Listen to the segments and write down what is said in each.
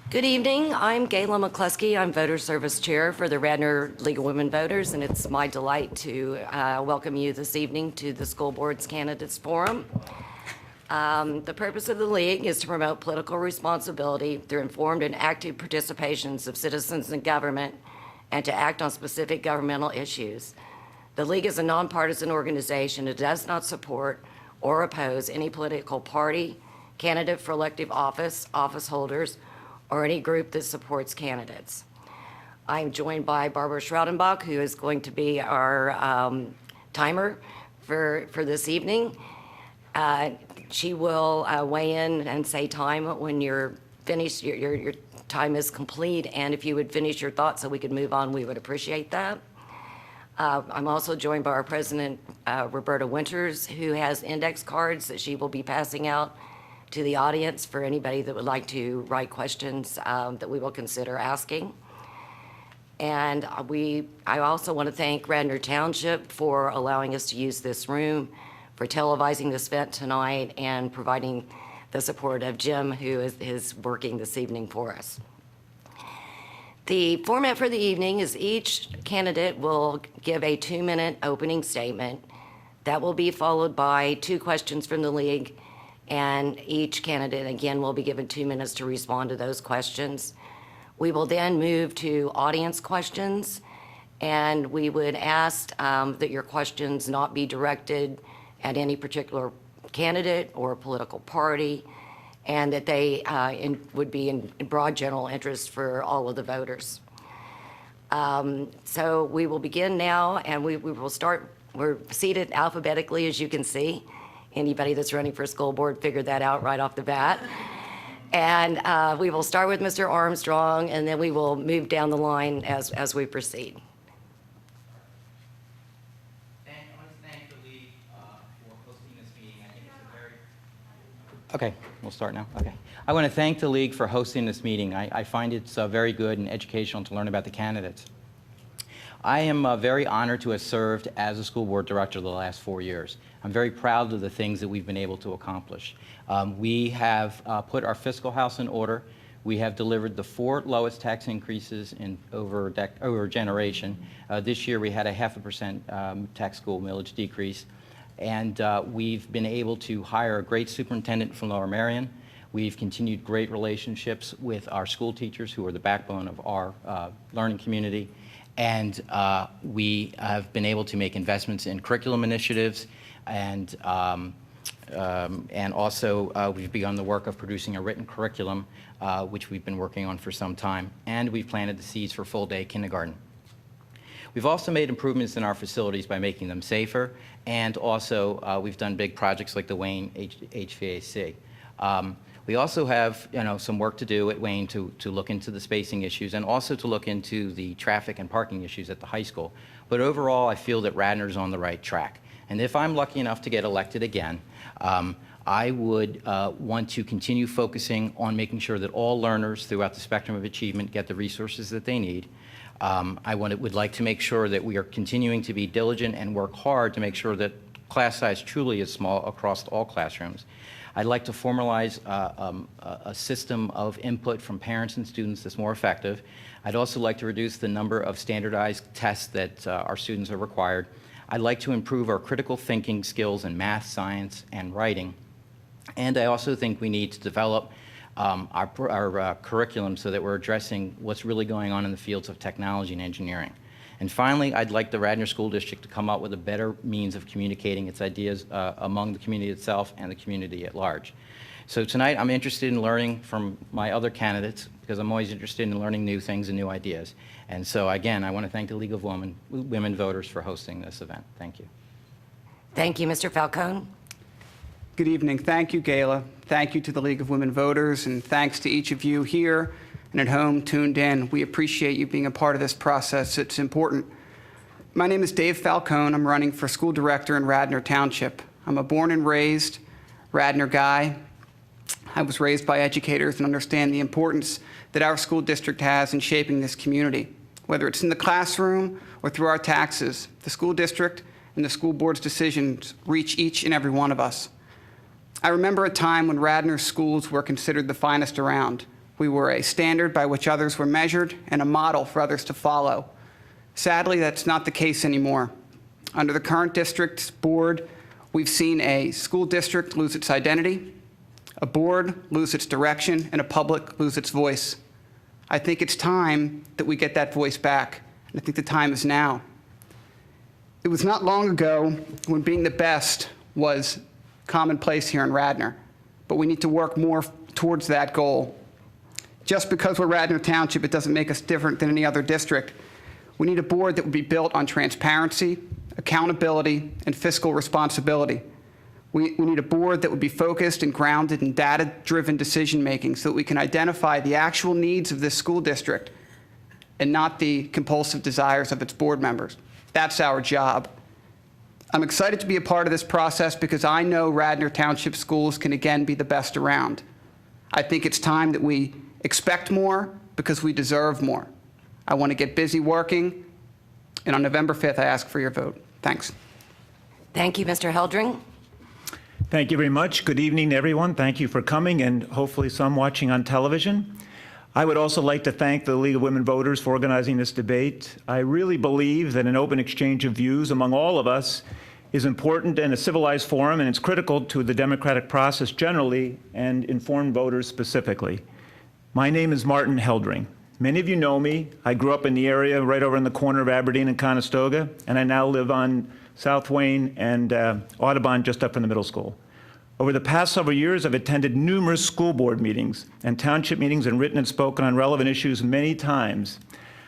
Good evening. I'm Gayla McCluskey. I'm Voter Service Chair for the Radnor League of Women Voters, and it's my delight to welcome you this evening to the School Board's Candidates Forum. The purpose of the League is to promote political responsibility through informed and active participations of citizens in government and to act on specific governmental issues. The League is a nonpartisan organization that does not support or oppose any political party, candidate for elective office, office holders, or any group that supports candidates. I'm joined by Barbara Schroudenbach, who is going to be our timer for this evening. She will weigh in and say time when you're finished, your time is complete, and if you would finish your thoughts so we could move on, we would appreciate that. I'm also joined by our president, Roberta Winters, who has index cards that she will be passing out to the audience for anybody that would like to write questions that we will consider asking. And I also want to thank Radnor Township for allowing us to use this room, for televising this event tonight, and providing the support of Jim, who is working this evening for us. The format for the evening is each candidate will give a 2-minute opening statement. That will be followed by 2 questions from the League, and each candidate, again, will be given 2 minutes to respond to those questions. We will then move to audience questions, and we would ask that your questions not be directed at any particular candidate or political party, and that they would be in broad general interest for all of the voters. So we will begin now, and we will start. We're seated alphabetically, as you can see. Anybody that's running for school board figured that out right off the bat. And we will start with Mr. Armstrong, and then we will move down the line as we proceed. I want to thank the League for hosting this meeting. I think it's a very... Okay, we'll start now. Okay. I want to thank the League for hosting this meeting. I find it's very good and educational to learn about the candidates. I am very honored to have served as a school board director the last 4 years. I'm very proud of the things that we've been able to accomplish. We have put our fiscal house in order. We have delivered the 4 lowest tax increases in over a generation. This year we had a 0.5% tax school millage decrease. And we've been able to hire a great superintendent from Lower Merion. We've continued great relationships with our school teachers, who are the backbone of our learning community. And we have been able to make investments in curriculum initiatives, and also we've begun the work of producing a written curriculum, which we've been working on for some time, and we've planted the seeds for full-day kindergarten. We've also made improvements in our facilities by making them safer, and also we've done big projects like the Wayne HVAC. We also have, some work to do at Wayne to look into the spacing issues and also to look into the traffic and parking issues at the high school. But overall, I feel that Radnor's on the right track. And if I'm lucky enough to get elected again, I would want to continue focusing on making sure that all learners throughout the spectrum of achievement get the resources that they need. I would like to make sure that we are continuing to be diligent and work hard to make sure that class size truly is small across all classrooms. I'd like to formalize a system of input from parents and students that's more effective. I'd also like to reduce the number of standardized tests that our students are required. I'd like to improve our critical thinking skills in math, science, and writing. And I also think we need to develop our curriculum so that we're addressing what's really going on in the fields of technology and engineering. And finally, I'd like the Radnor School District to come up with a better means of communicating its ideas among the community itself and the community at large. So tonight, I'm interested in learning from my other candidates, because I'm always interested in learning new things and new ideas. And so again, I want to thank the League of Women Voters for hosting this event. Thank you. Thank you, Mr. Falcone. Good evening. Thank you, Gayla. Thank you to the League of Women Voters, and thanks to each of you here and at home tuned in. We appreciate you being a part of this process. It's important. My name is Dave Falcone. I'm running for school director in Radnor Township. I'm a born and raised Radnor guy. I was raised by educators and understand the importance that our school district has in shaping this community. Whether it's in the classroom or through our taxes, the school district and the school board's decisions reach each and every one of us. I remember a time when Radnor schools were considered the finest around. We were a standard by which others were measured and a model for others to follow. Sadly, that's not the case anymore. Under the current district's board, we've seen a school district lose its identity, a board lose its direction, and a public lose its voice. I think it's time that we get that voice back, and I think the time is now. It was not long ago when being the best was commonplace here in Radnor, but we need to work more towards that goal. Just because we're Radnor Township, it doesn't make us different than any other district. We need a board that would be built on transparency, accountability, and fiscal responsibility. We need a board that would be focused and grounded in data-driven decision-making so that we can identify the actual needs of this school district and not the compulsive desires of its board members. That's our job. I'm excited to be a part of this process because I know Radnor Township schools can again be the best around. I think it's time that we expect more because we deserve more. I want to get busy working, and on November 5th, I ask for your vote. Thanks. Thank you, Mr. Heldring. Thank you very much. Good evening, everyone. Thank you for coming, and hopefully some watching on television. I would also like to thank the League of Women Voters for organizing this debate. I really believe that an open exchange of views among all of us is important in a civilized forum, and it's critical to the democratic process generally and informed voters specifically. My name is Martin Heldring. Many of you know me. I grew up in the area right over in the corner of Aberdeen and Conestoga, and I now live on South Wayne and Audubon just up from the middle school. Over the past several years, I've attended numerous school board meetings and township meetings and written and spoken on relevant issues many times.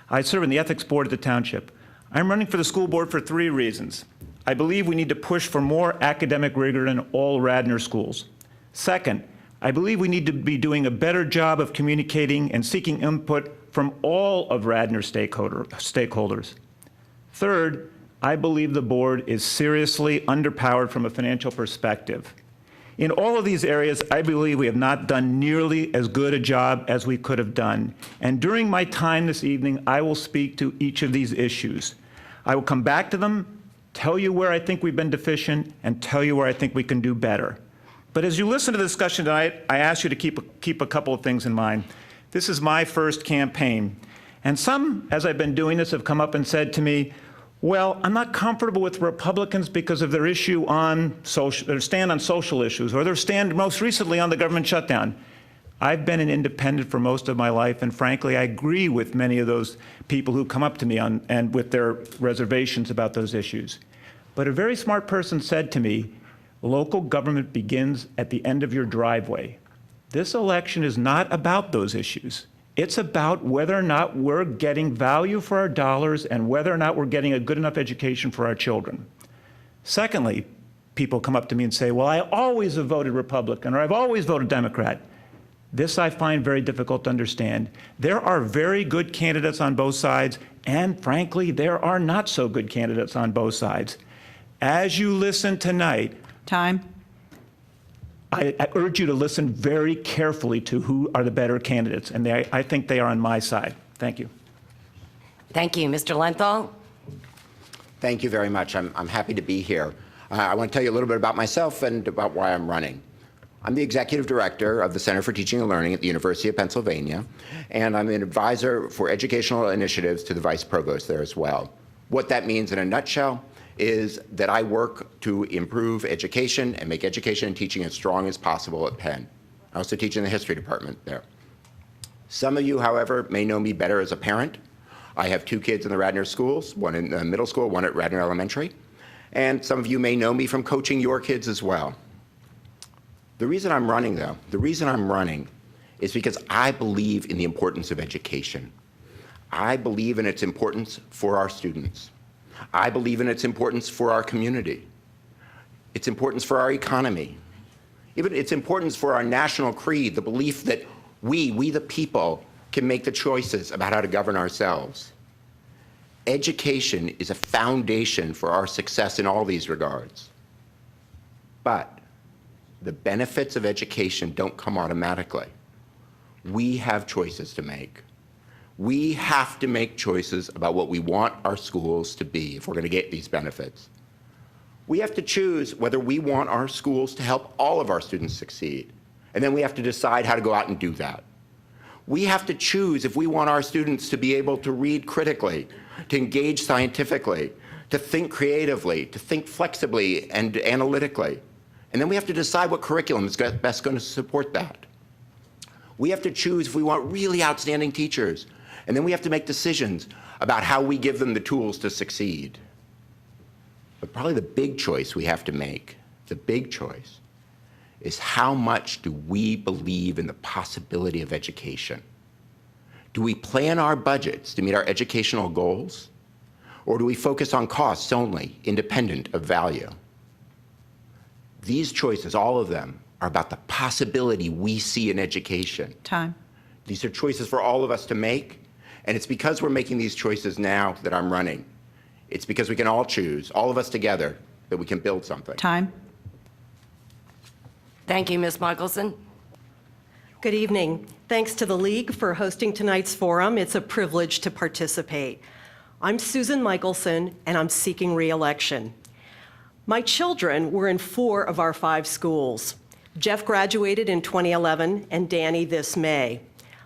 I serve in the ethics board at the township. I'm running for the school board for 3 reasons. I believe we need to push for more academic rigor in all Radnor schools. Second, I believe we need to be doing a better job of communicating and seeking input from all of Radnor stakeholders. Third, I believe the board is seriously underpowered from a financial perspective. In all of these areas, I believe we have not done nearly as good a job as we could have done. And during my time this evening, I will speak to each of these issues. I will come back to them, tell you where I think we've been deficient, and tell you where I think we can do better. But as you listen to the discussion tonight, I ask you to keep a couple of things in mind. This is my first campaign. And some, as I've been doing this, have come up and said to me, well, I'm not comfortable with Republicans because of their issue on their stand on social issues, or their stand most recently on the government shutdown. I've been an independent for most of my life, and frankly, I agree with many of those people who come up to me and with their reservations about those issues. But a very smart person said to me, local government begins at the end of your driveway. This election is not about those issues. It's about whether or not we're getting value for our dollars and whether or not we're getting a good enough education for our children. Secondly, people come up to me and say, well, I always have voted Republican, or I've always voted Democrat. This I find very difficult to understand. There are very good candidates on both sides, and frankly, there are not so good candidates on both sides. As you listen tonight, Time. I urge you to listen very carefully to who are the better candidates, and I think they are on my side. Thank you. Thank you. Mr. Lenthal? Thank you very much. I'm happy to be here. I want to tell you a little bit about myself and about why I'm running. I'm the executive director of the Center for Teaching and Learning at the University of Pennsylvania, and I'm an advisor for educational initiatives to the vice provost there as well. What that means in a nutshell is that I work to improve education and make education and teaching as strong as possible at Penn. I also teach in the history department there. Some of you, however, may know me better as a parent. I have 2 kids in the Radnor schools, one in the middle school, one at Radnor Elementary. And some of you may know me from coaching your kids as well. The reason I'm running, though, is because I believe in the importance of education. I believe in its importance for our students. I believe in its importance for our community, its importance for our economy, even its importance for our national creed, the belief that we the people, can make the choices about how to govern ourselves. Education is a foundation for our success in all these regards. But the benefits of education don't come automatically. We have choices to make. We have to make choices about what we want our schools to be if we're going to get these benefits. We have to choose whether we want our schools to help all of our students succeed, and then we have to decide how to go out and do that. We have to choose if we want our students to be able to read critically, to engage scientifically, to think creatively, to think flexibly and analytically. And then we have to decide what curriculum is best going to support that. We have to choose if we want really outstanding teachers. And then we have to make decisions about how we give them the tools to succeed. But probably the big choice we have to make, the big choice, is how much do we believe in the possibility of education? Do we plan our budgets to meet our educational goals? Or do we focus on costs only, independent of value? These choices, all of them, are about the possibility we see in education. Time. These are choices for all of us to make, and it's because we're making these choices now that I'm running. It's because we can all choose, all of us together, that we can build something. Time. Thank you, Ms. Michelson. Good evening. Thanks to the League for hosting tonight's forum. It's a privilege to participate. I'm Susan Michelson, and I'm seeking re-election. My children were in 4 of our 5 schools. Jeff graduated in 2011, and Danny this May.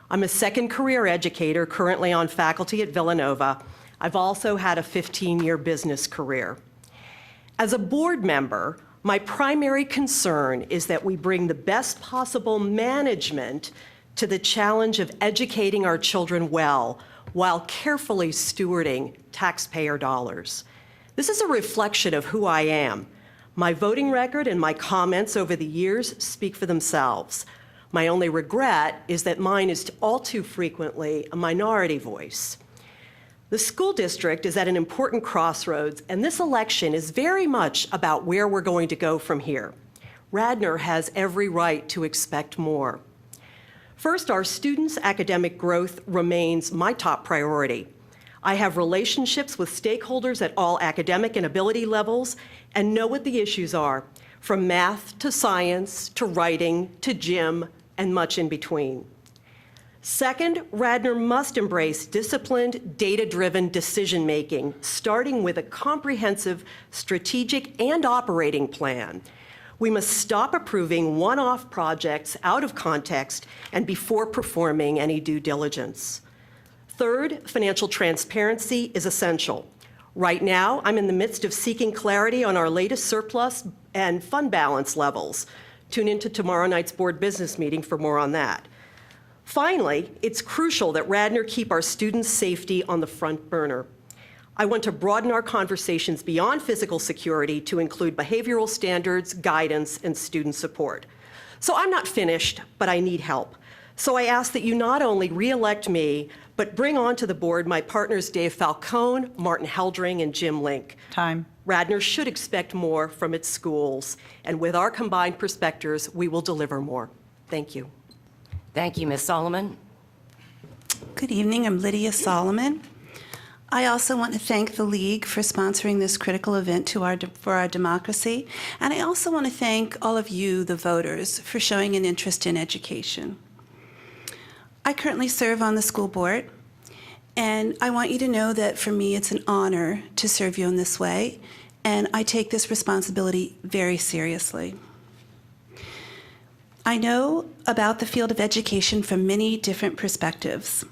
I'm a second career educator currently on faculty at Villanova. I've also had a 15-year business career. As a board member, my primary concern is that we bring the best possible management to the challenge of educating our children well while carefully stewarding taxpayer dollars. This is a reflection of who I am. My voting record and my comments over the years speak for themselves. My only regret is that mine is all too frequently a minority voice. The school district is at an important crossroads, and this election is very much about where we're going to go from here. Radnor has every right to expect more. First, our students' academic growth remains my top priority. I have relationships with stakeholders at all academic and ability levels and know what the issues are, from math to science to writing to gym and much in between. Second, Radnor must embrace disciplined, data-driven decision-making, starting with a comprehensive strategic and operating plan. We must stop approving one-off projects out of context and before performing any due diligence. Third, financial transparency is essential. Right now, I'm in the midst of seeking clarity on our latest surplus and fund balance levels. Tune into tomorrow night's board business meeting for more on that. Finally, it's crucial that Radnor keep our students' safety on the front burner. I want to broaden our conversations beyond physical security to include behavioral standards, guidance, and student support. So I'm not finished, but I need help. So I ask that you not only re-elect me, but bring onto the board my partners Dave Falcone, Martin Heldring, and Jim Link. Time. Radnor should expect more from its schools, and with our combined perspectives, we will deliver more. Thank you. Thank you, Ms. Solomon. Good evening. I'm Lydia Solomon. I also want to thank the League for sponsoring this critical event for our democracy. And I also want to thank all of you, the voters, for showing an interest in education. I currently serve on the school board, and I want you to know that for me it's an honor to serve you in this way, and I take this responsibility very seriously. I know about the field of education from many different perspectives.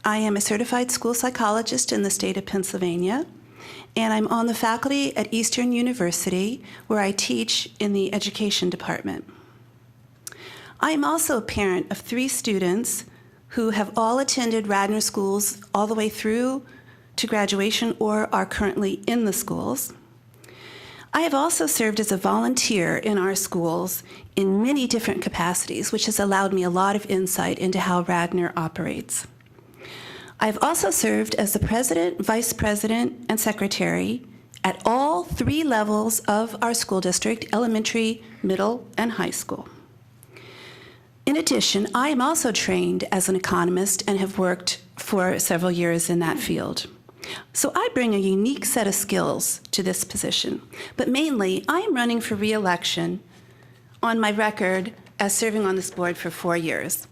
I am a certified school psychologist in the state of Pennsylvania, and I'm on the faculty at Eastern University, where I teach in the education department. I am also a parent of 3 students who have all attended Radnor schools all the way through to graduation or are currently in the schools. I have also served as a volunteer in our schools in many different capacities, which has allowed me a lot of insight into how Radnor operates. I've also served as the president, vice president, and secretary at all 3 levels of our school district, elementary, middle, and high school. In addition, I am also trained as an economist and have worked for several years in that field. So I bring a unique set of skills to this position, but mainly I am running for re-election on my record as serving on this board for 4 years.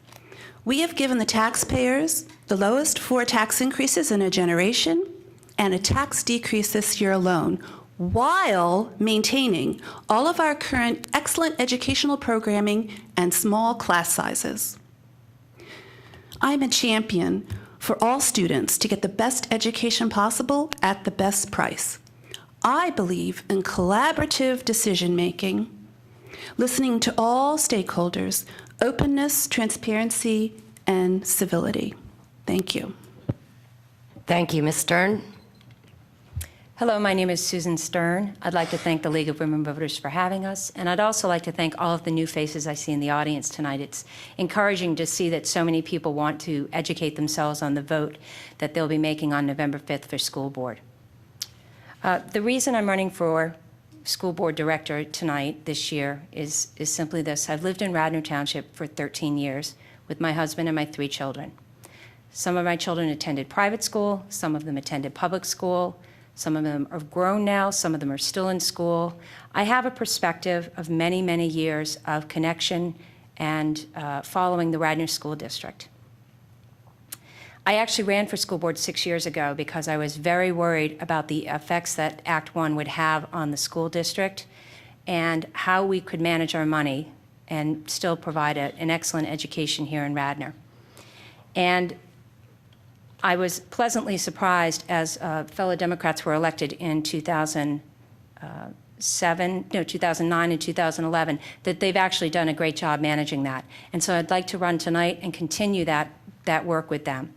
We have given the taxpayers the lowest 4 tax increases in a generation and a tax decrease this year alone, while maintaining all of our current excellent educational programming and small class sizes. I'm a champion for all students to get the best education possible at the best price. I believe in collaborative decision-making, listening to all stakeholders, openness, transparency, and civility. Thank you. Thank you, Ms. Stern. Hello, my name is Susan Stern. I'd like to thank the League of Women Voters for having us, and I'd also like to thank all of the new faces I see in the audience tonight. It's encouraging to see that so many people want to educate themselves on the vote that they'll be making on November 5th for school board. The reason I'm running for school board director tonight this year is simply this. I've lived in Radnor Township for 13 years with my husband and my 3 children. Some of my children attended private school, some of them attended public school, some of them are grown now, some of them are still in school. I have a perspective of many, many years of connection and following the Radnor School District. I actually ran for school board 6 years ago because I was very worried about the effects that Act 1 would have on the school district and how we could manage our money and still provide an excellent education here in Radnor. And I was pleasantly surprised as fellow Democrats were elected in 2009 and 2011 that they've actually done a great job managing that. And so I'd like to run tonight and continue that work with them.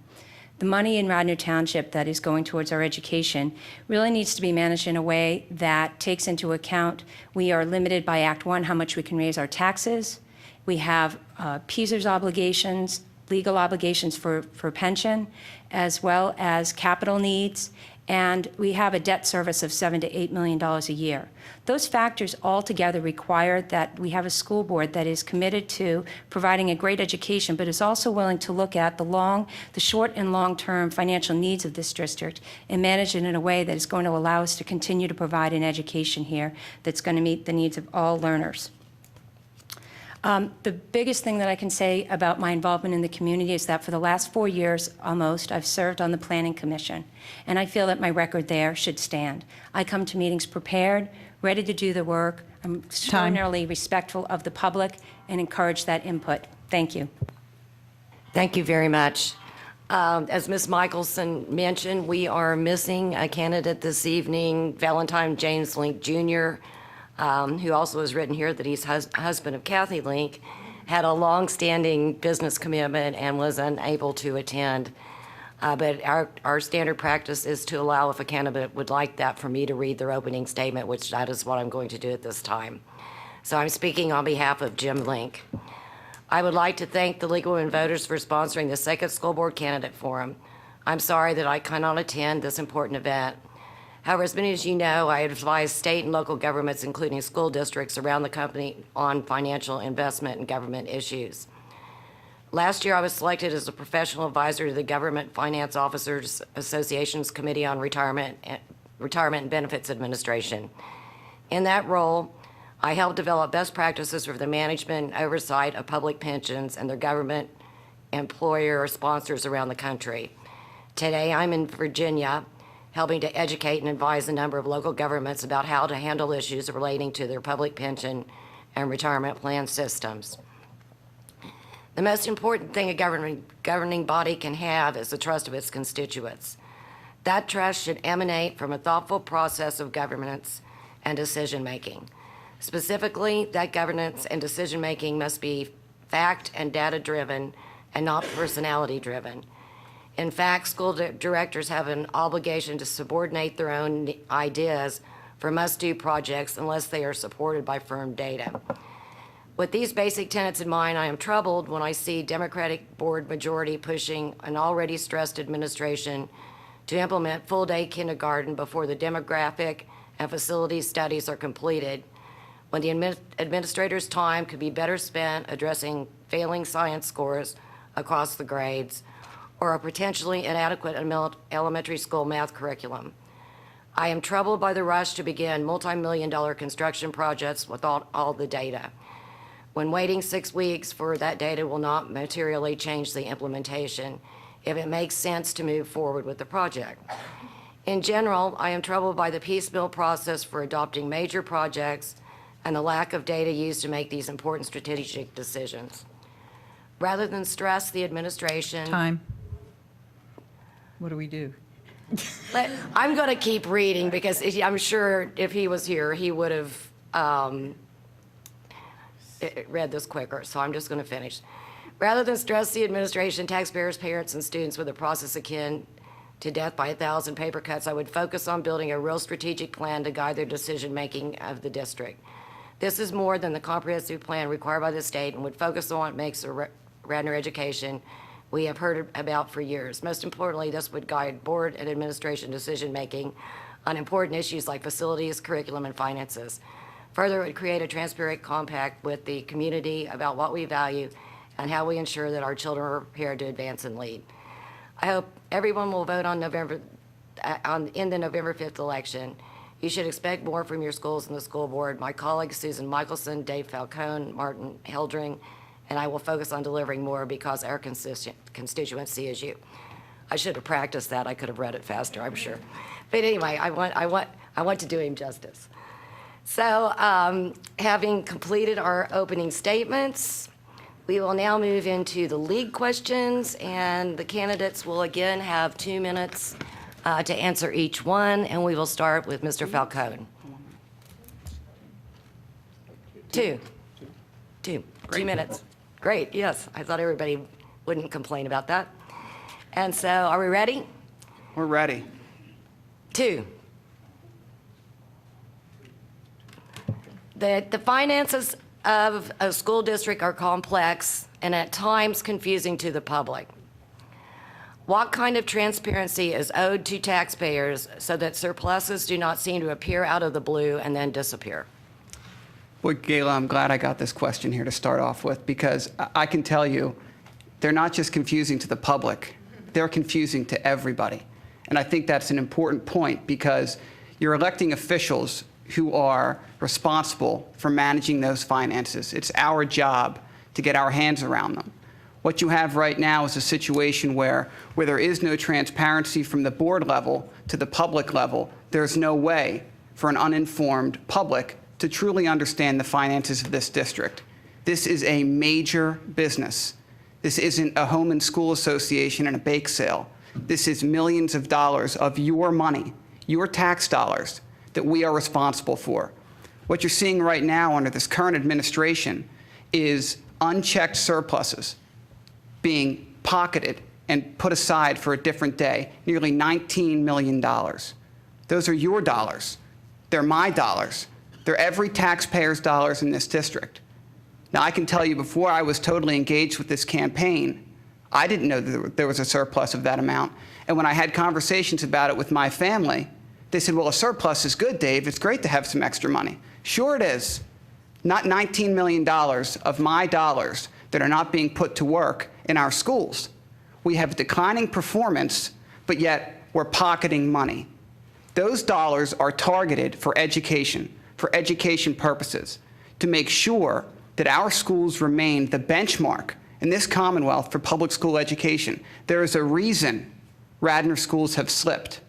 The money in Radnor Township that is going towards our education really needs to be managed in a way that takes into account we are limited by Act 1 how much we can raise our taxes. We have PSERS obligations, legal obligations for pension, as well as capital needs, and we have a debt service of $7 to $8 million a year. Those factors all together require that we have a school board that is committed to providing a great education, but is also willing to look at the short and long-term financial needs of this district and manage it in a way that is going to allow us to continue to provide an education here that's going to meet the needs of all learners. The biggest thing that I can say about my involvement in the community is that for the last 4 years almost, I've served on the Planning Commission, and I feel that my record there should stand. I come to meetings prepared, ready to do the work. I'm extraordinarily respectful of the public and encourage that input. Thank you. Thank you very much. As Ms. Michelson mentioned, we are missing a candidate this evening, Valentine James Link Jr., who also has written here that he's husband of Kathy Link, had a long-standing business commitment and was unable to attend. But our standard practice is to allow, if a candidate would like that, for me to read their opening statement, which that is what I'm going to do at this time. So I'm speaking on behalf of Jim Link. I would like to thank the League of Women Voters for sponsoring the second School Board Candidate Forum. I'm sorry that I cannot attend this important event. However, as many as you know, I advise state and local governments, including school districts around the country, on financial investment and government issues. Last year, I was selected as a professional advisor to the Government Finance Officers Association's Committee on Retirement and Benefits Administration. In that role, I helped develop best practices for the management and oversight of public pensions and their government employer or sponsors around the country. Today, I'm in Virginia, helping to educate and advise a number of local governments about how to handle issues relating to their public pension and retirement plan systems. The most important thing a governing body can have is the trust of its constituents. That trust should emanate from a thoughtful process of governance and decision-making. Specifically, that governance and decision-making must be fact and data-driven and not personality-driven. In fact, school directors have an obligation to subordinate their own ideas for must-do projects unless they are supported by firm data. With these basic tenets in mind, I am troubled when I see Democratic board majority pushing an already stressed administration to implement full-day kindergarten before the demographic and facility studies are completed, when the administrator's time could be better spent addressing failing science scores across the grades, or a potentially inadequate elementary school math curriculum. I am troubled by the rush to begin multi-million-dollar construction projects without all the data, when waiting 6 weeks for that data will not materially change the implementation if it makes sense to move forward with the project. In general, I am troubled by the piecemeal process for adopting major projects and the lack of data used to make these important strategic decisions. Rather than stress the administration. Time. What do we do? I'm going to keep reading because I'm sure if he was here, he would have read this quicker, so I'm just going to finish. Rather than stress the administration, taxpayers, parents, and students with a process akin to death by 1,000 paper cuts, I would focus on building a real strategic plan to guide their decision-making of the district. This is more than the comprehensive plan required by the state and would focus on what makes a Radnor education we have heard about for years. Most importantly, this would guide board and administration decision-making on important issues like facilities, curriculum, and finances. Further, it would create a transparent compact with the community about what we value and how we ensure that our children are prepared to advance and lead. I hope everyone will vote on in the November 5th election. You should expect more from your schools and the school board. My colleagues, Susan Michelson, Dave Falcone, Martin Heldring, and I will focus on delivering more because our constituency is you. I should have practiced that. I could have read it faster, I'm sure. But anyway, I want to do him justice. So, having completed our opening statements, we will now move into the league questions, and the candidates will again have 2 minutes to answer each one, and we will start with Mr. Falcone. Two. 2 minutes. Great, yes. I thought everybody wouldn't complain about that. And so, are we ready? We're ready. 2. The finances of a school district are complex and at times confusing to the public. What kind of transparency is owed to taxpayers so that surpluses do not seem to appear out of the blue and then disappear? Well, Gayla, I'm glad I got this question here to start off with because I can tell you they're not just confusing to the public, they're confusing to everybody. And I think that's an important point because you're electing officials who are responsible for managing those finances. It's our job to get our hands around them. What you have right now is a situation where there is no transparency from the board level to the public level. There's no way for an uninformed public to truly understand the finances of this district. This is a major business. This isn't a home and school association and a bake sale. This is millions of dollars of your money, your tax dollars, that we are responsible for. What you're seeing right now under this current administration is unchecked surpluses being pocketed and put aside for a different day, nearly $19 million. Those are your dollars. They're my dollars. They're every taxpayer's dollars in this district. Now, I can tell you before I was totally engaged with this campaign, I didn't know that there was a surplus of that amount. And when I had conversations about it with my family, they said, well, a surplus is good, Dave. It's great to have some extra money. Sure it is. Not $19 million of my dollars that are not being put to work in our schools. We have declining performance, but yet we're pocketing money. Those dollars are targeted for education purposes, to make sure that our schools remain the benchmark in this Commonwealth for public school education. There is a reason Radnor schools have slipped.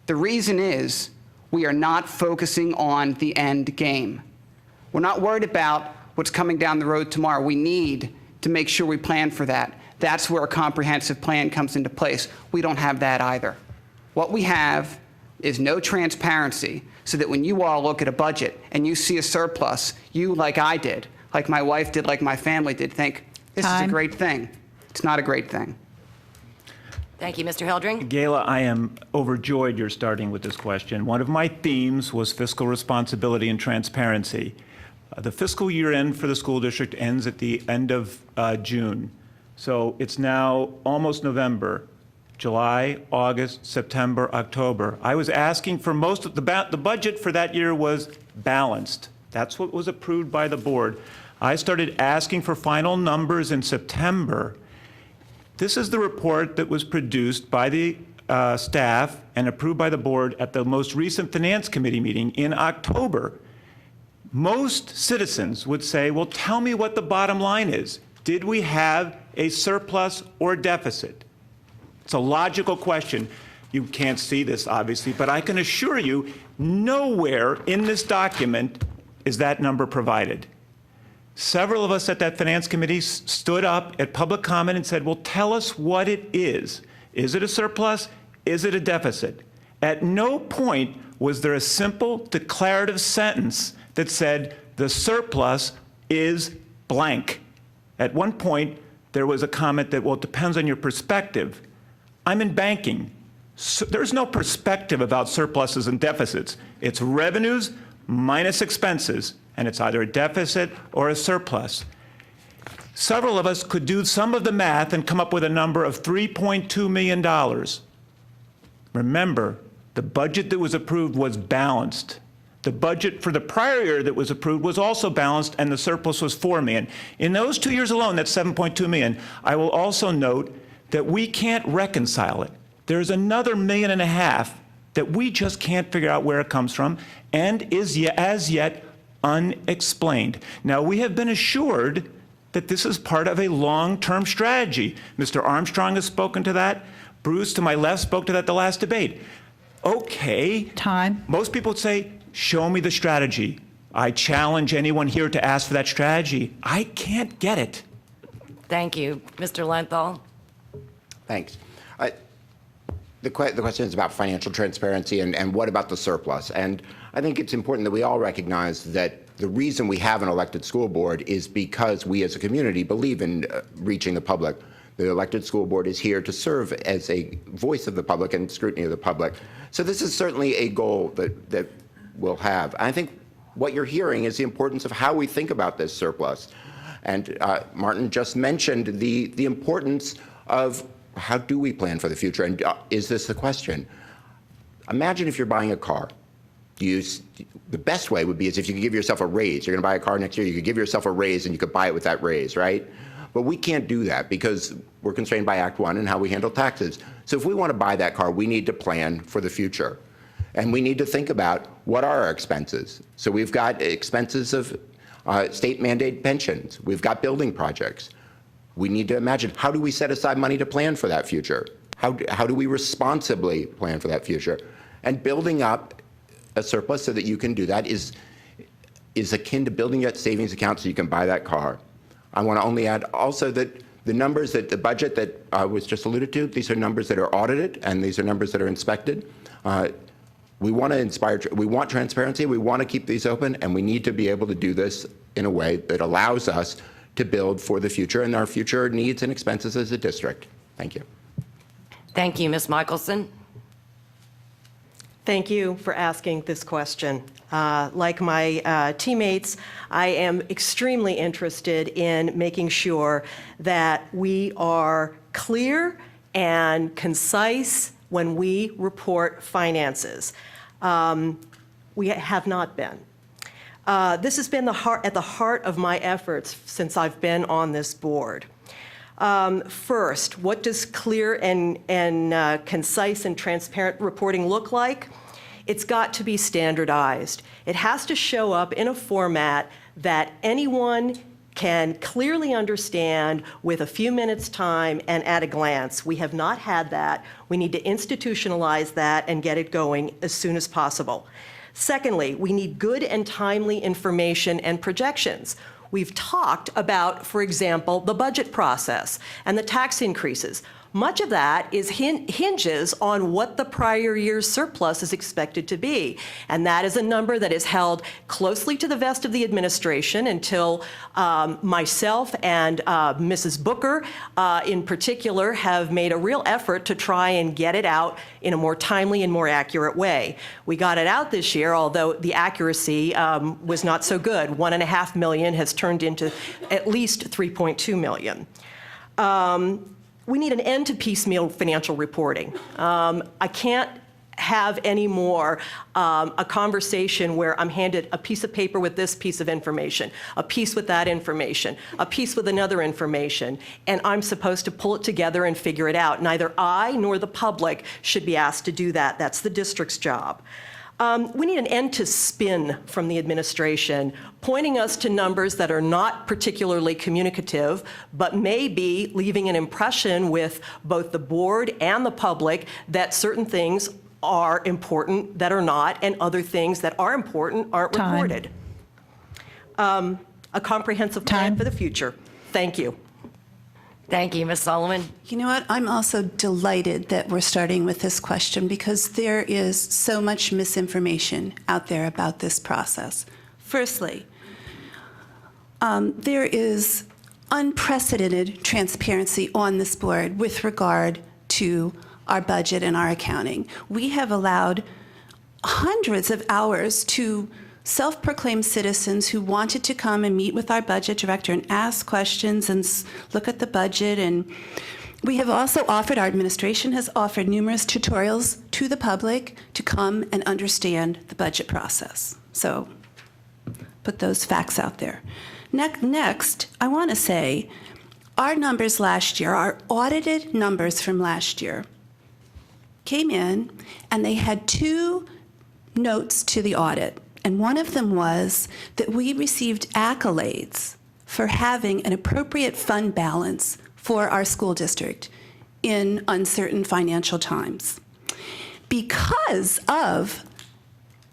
The reason is we are not focusing on the end game. We're not worried about what's coming down the road tomorrow. We need to make sure we plan for that. That's where a comprehensive plan comes into place. We don't have that either. What we have is no transparency so that when you all look at a budget and you see a surplus, you, like I did, like my wife did, like my family did, think, this is a great thing. It's not a great thing. Thank you, Mr. Heldring. Gayla, I am overjoyed you're starting with this question. One of my themes was fiscal responsibility and transparency. The fiscal year end for the school district ends at the end of June. So it's now almost November. July, August, September, October. I was asking for most of the budget for that year was balanced. That's what was approved by the board. I started asking for final numbers in September. This is the report that was produced by the staff and approved by the board at the most recent Finance Committee meeting in October. Most citizens would say, well, tell me what the bottom line is. Did we have a surplus or deficit? It's a logical question. You can't see this, obviously, but I can assure you, nowhere in this document is that number provided. Several of us at that finance committee stood up at public comment and said, well, tell us what it is. Is it a surplus? Is it a deficit? At no point was there a simple declarative sentence that said the surplus is blank. At one point, there was a comment that, well, it depends on your perspective. I'm in banking. So there's no perspective about surpluses and deficits. It's revenues minus expenses, and it's either a deficit or a surplus. Several of us could do some of the math and come up with a number of $3.2 million. Remember, the budget that was approved was balanced. The budget for the prior year that was approved was also balanced, and the surplus was $4 million. In those 2 years alone, that's $7.2 million. I will also note that we can't reconcile it. There's another $1.5 million that we just can't figure out where it comes from and is as yet unexplained. Now, we have been assured that this is part of a long-term strategy. Mr. Armstrong has spoken to that. Bruce, to my left, spoke to that the last debate. Okay. Time. Most people would say, show me the strategy. I challenge anyone here to ask for that strategy. I can't get it. Thank you. Mr. Lenthal? Thanks. The question is about financial transparency and what about the surplus? And I think it's important that we all recognize that the reason we have an elected school board is because we as a community believe in reaching the public. The elected school board is here to serve as a voice of the public and scrutiny of the public. So this is certainly a goal that we'll have. I think what you're hearing is the importance of how we think about this surplus. And Martin just mentioned the importance of how do we plan for the future, and is this the question? Imagine if you're buying a car. The best way would be is if you could give yourself a raise. You're going to buy a car next year, you could give yourself a raise and you could buy it with that raise, right? But we can't do that because we're constrained by Act 1 and how we handle taxes. So if we want to buy that car, we need to plan for the future. And we need to think about what are our expenses. So we've got expenses of state mandated pensions. We've got building projects. We need to imagine, how do we set aside money to plan for that future? How do we responsibly plan for that future? And building up a surplus so that you can do that is akin to building a savings account so you can buy that car. I want to only add also that the numbers that the budget that was just alluded to, these are numbers that are audited and these are numbers that are inspected. We want to inspire, we want transparency, we want to keep these open, and we need to be able to do this in a way that allows us to build for the future and our future needs and expenses as a district. Thank you. Thank you, Ms. Michelson. Thank you for asking this question. Like my teammates, I am extremely interested in making sure that we are clear and concise when we report finances. We have not been. This has been at the heart of my efforts since I've been on this board. First, what does clear and concise and transparent reporting look like? It's got to be standardized. It has to show up in a format that anyone can clearly understand with a few minutes' time and at a glance. We have not had that. We need to institutionalize that and get it going as soon as possible. Secondly, we need good and timely information and projections. We've talked about, for example, the budget process and the tax increases. Much of that hinges on what the prior year's surplus is expected to be. And that is a number that is held closely to the vest of the administration until myself and Mrs. Booker in particular have made a real effort to try and get it out in a more timely and more accurate way. We got it out this year, although the accuracy was not so good. $1.5 million has turned into at least $3.2 million. We need an end to piecemeal financial reporting. I can't have any more a conversation where I'm handed a piece of paper with this piece of information, a piece with that information, a piece with another information, and I'm supposed to pull it together and figure it out. Neither I nor the public should be asked to do that. That's the district's job. We need an end to spin from the administration, pointing us to numbers that are not particularly communicative, but may be leaving an impression with both the board and the public that certain things are important that are not, and other things that are important aren't reported. a comprehensive plan Time. for the future. Thank you. Thank you, Ms. Solomon. You know what? I'm also delighted that we're starting with this question because there is so much misinformation out there about this process. Firstly, there is unprecedented transparency on this board with regard to our budget and our accounting. We have allowed hundreds of hours to self-proclaimed citizens who wanted to come and meet with our budget director and ask questions and look at the budget. And we have also offered, our administration has offered numerous tutorials to the public to come and understand the budget process. So put those facts out there. Next, I want to say our numbers last year, our audited numbers from last year, came in and they had two notes to the audit. And one of them was that we received accolades for having an appropriate fund balance for our school district in uncertain financial times.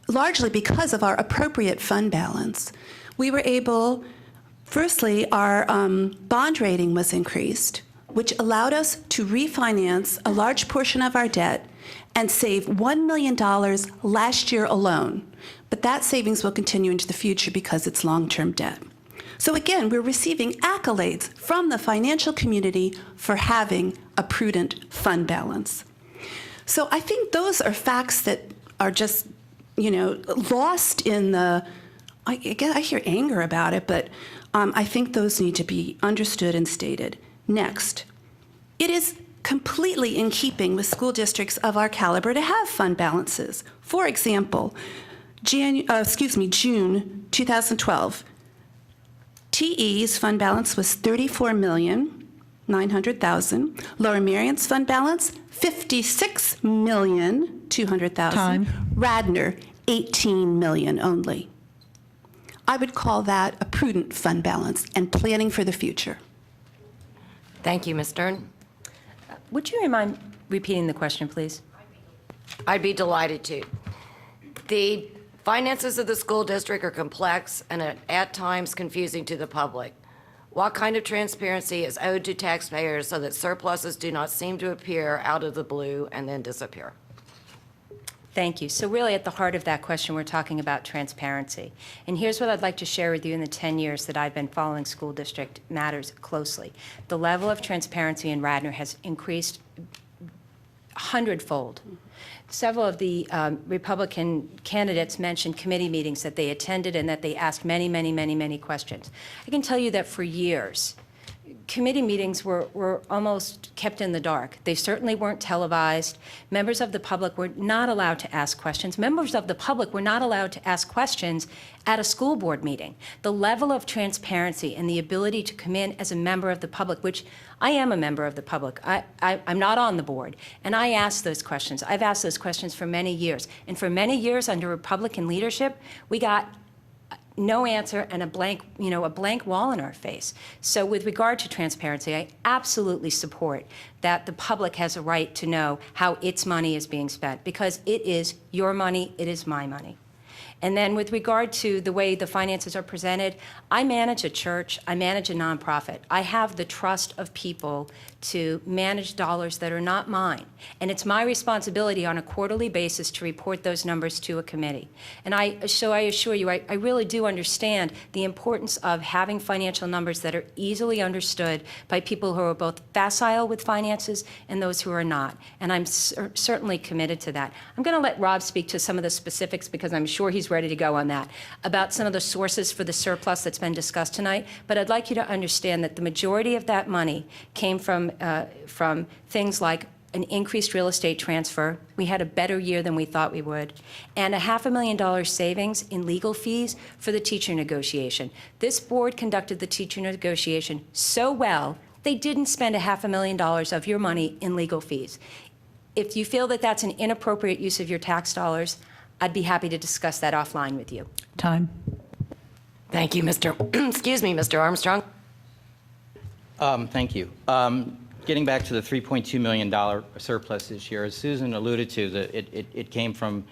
Largely because of our appropriate fund balance, we were able, firstly, our bond rating was increased, which allowed us to refinance a large portion of our debt and save $1 million last year alone. But that savings will continue into the future because it's long-term debt. So again, we're receiving accolades from the financial community for having a prudent fund balance. So I think those are facts that are just, lost in the, I hear anger about it, but I think those need to be understood and stated. Next, it is completely in keeping with school districts of our caliber to have fund balances. For example, June 2012, TE's fund balance was $34,900,000. Lower Merion's fund balance, $56,200,000. Time. Radnor, $18 million only. I would call that a prudent fund balance and planning for the future. Thank you, Ms. Stern. Would you mind repeating the question, please? I'd be delighted to. The finances of the school district are complex and at times confusing to the public. What kind of transparency is owed to taxpayers so that surpluses do not seem to appear out of the blue and then disappear? Thank you. So really at the heart of that question, we're talking about transparency. And here's what I'd like to share with you in the 10 years that I've been following school district matters closely. The level of transparency in Radnor has increased 100-fold. Several of the Republican candidates mentioned committee meetings that they attended and that they asked many questions. I can tell you that for years, committee meetings were almost kept in the dark. They certainly weren't televised. Members of the public were not allowed to ask questions. Members of the public were not allowed to ask questions at a school board meeting. The level of transparency and the ability to come in as a member of the public, which I am a member of the public. I'm not on the board, and I ask those questions. I've asked those questions for many years. And for many years under Republican leadership, we got no answer and a blank wall in our face. So with regard to transparency, I absolutely support that the public has a right to know how its money is being spent, because it is your money, it is my money. And then with regard to the way the finances are presented, I manage a church, I manage a nonprofit. I have the trust of people to manage dollars that are not mine. And it's my responsibility on a quarterly basis to report those numbers to a committee. And so I assure you, I really do understand the importance of having financial numbers that are easily understood by people who are both facile with finances and those who are not. And I'm certainly committed to that. I'm going to let Rob speak to some of the specifics, because I'm sure he's ready to go on that, about some of the sources for the surplus that's been discussed tonight. But I'd like you to understand that the majority of that money came from things like an increased real estate transfer. We had a better year than we thought we would, and a $500,000 savings in legal fees for the teacher negotiation. This board conducted the teacher negotiation so well, they didn't spend a $500,000 of your money in legal fees. If you feel that that's an inappropriate use of your tax dollars, I'd be happy to discuss that offline with you. Time. Thank you, Mr. Armstrong. Thank you. Getting back to the $3.2 million surplus this year, as Susan alluded to, it came from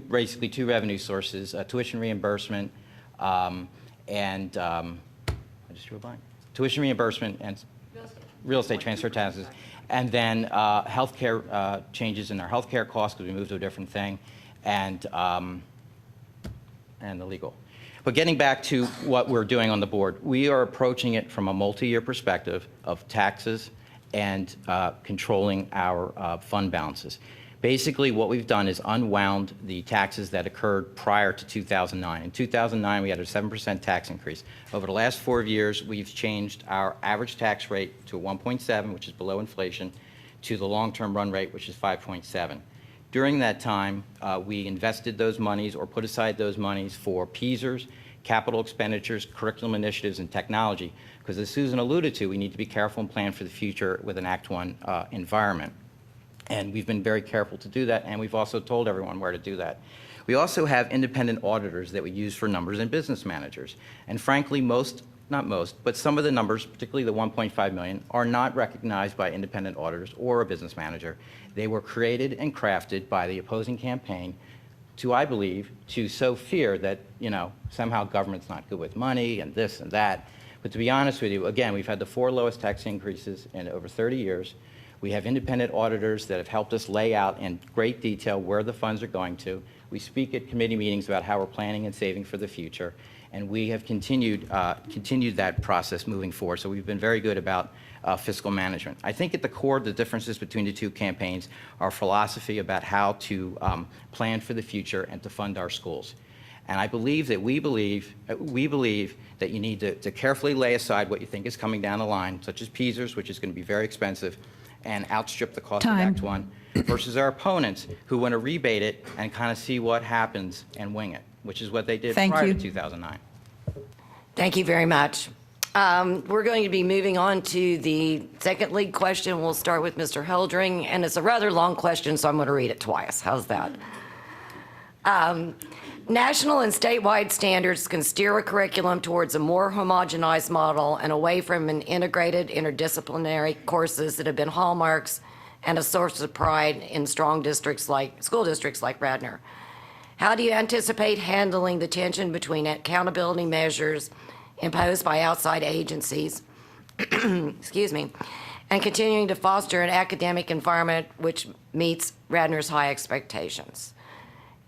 basically two revenue sources, tuition reimbursement and just drew a blank. Tuition reimbursement and real estate transfer taxes. And then healthcare changes in our healthcare costs because we moved to a different thing, and the legal. But getting back to what we're doing on the board, we are approaching it from a multi-year perspective of taxes and controlling our fund balances. Basically, what we've done is unwound the taxes that occurred prior to 2009. In 2009, we had a 7% tax increase. Over the last 4 years, we've changed our average tax rate to 1.7, which is below inflation, to the long-term run rate, which is 5.7. During that time, we invested those monies or put aside those monies for PEASers, capital expenditures, curriculum initiatives, and technology, because as Susan alluded to, we need to be careful and plan for the future with an Act 1 environment. And we've been very careful to do that, and we've also told everyone where to do that. We also have independent auditors that we use for numbers and business managers. And frankly, not most, but some of the numbers, particularly the 1.5 million, are not recognized by independent auditors or a business manager. They were created and crafted by the opposing campaign to, I believe, to sow fear that, somehow government's not good with money and this and that. But to be honest with you, again, we've had the 4 lowest tax increases in over 30 years. We have independent auditors that have helped us lay out in great detail where the funds are going to. We speak at committee meetings about how we're planning and saving for the future, and we have continued that process moving forward. So we've been very good about fiscal management. I think at the core, the differences between the two campaigns are philosophy about how to plan for the future and to fund our schools. And I believe that we believe that you need to carefully lay aside what you think is coming down the line, such as PEASers, which is going to be very expensive, and outstrip the cost of Act 1, versus our opponents who want to rebate it and kind of see what happens and wing it, which is what they did prior to 2009. Thank you very much. We're going to be moving on to the second lead question. We'll start with Mr. Heldring, and it's a rather long question, so I'm going to read it twice. How's that? National and statewide standards can steer a curriculum towards a more homogenized model and away from an integrated interdisciplinary courses that have been hallmarks and a source of pride in strong school districts like Radnor. How do you anticipate handling the tension between accountability measures imposed by outside agencies, excuse me, and continuing to foster an academic environment which meets Radnor's high expectations?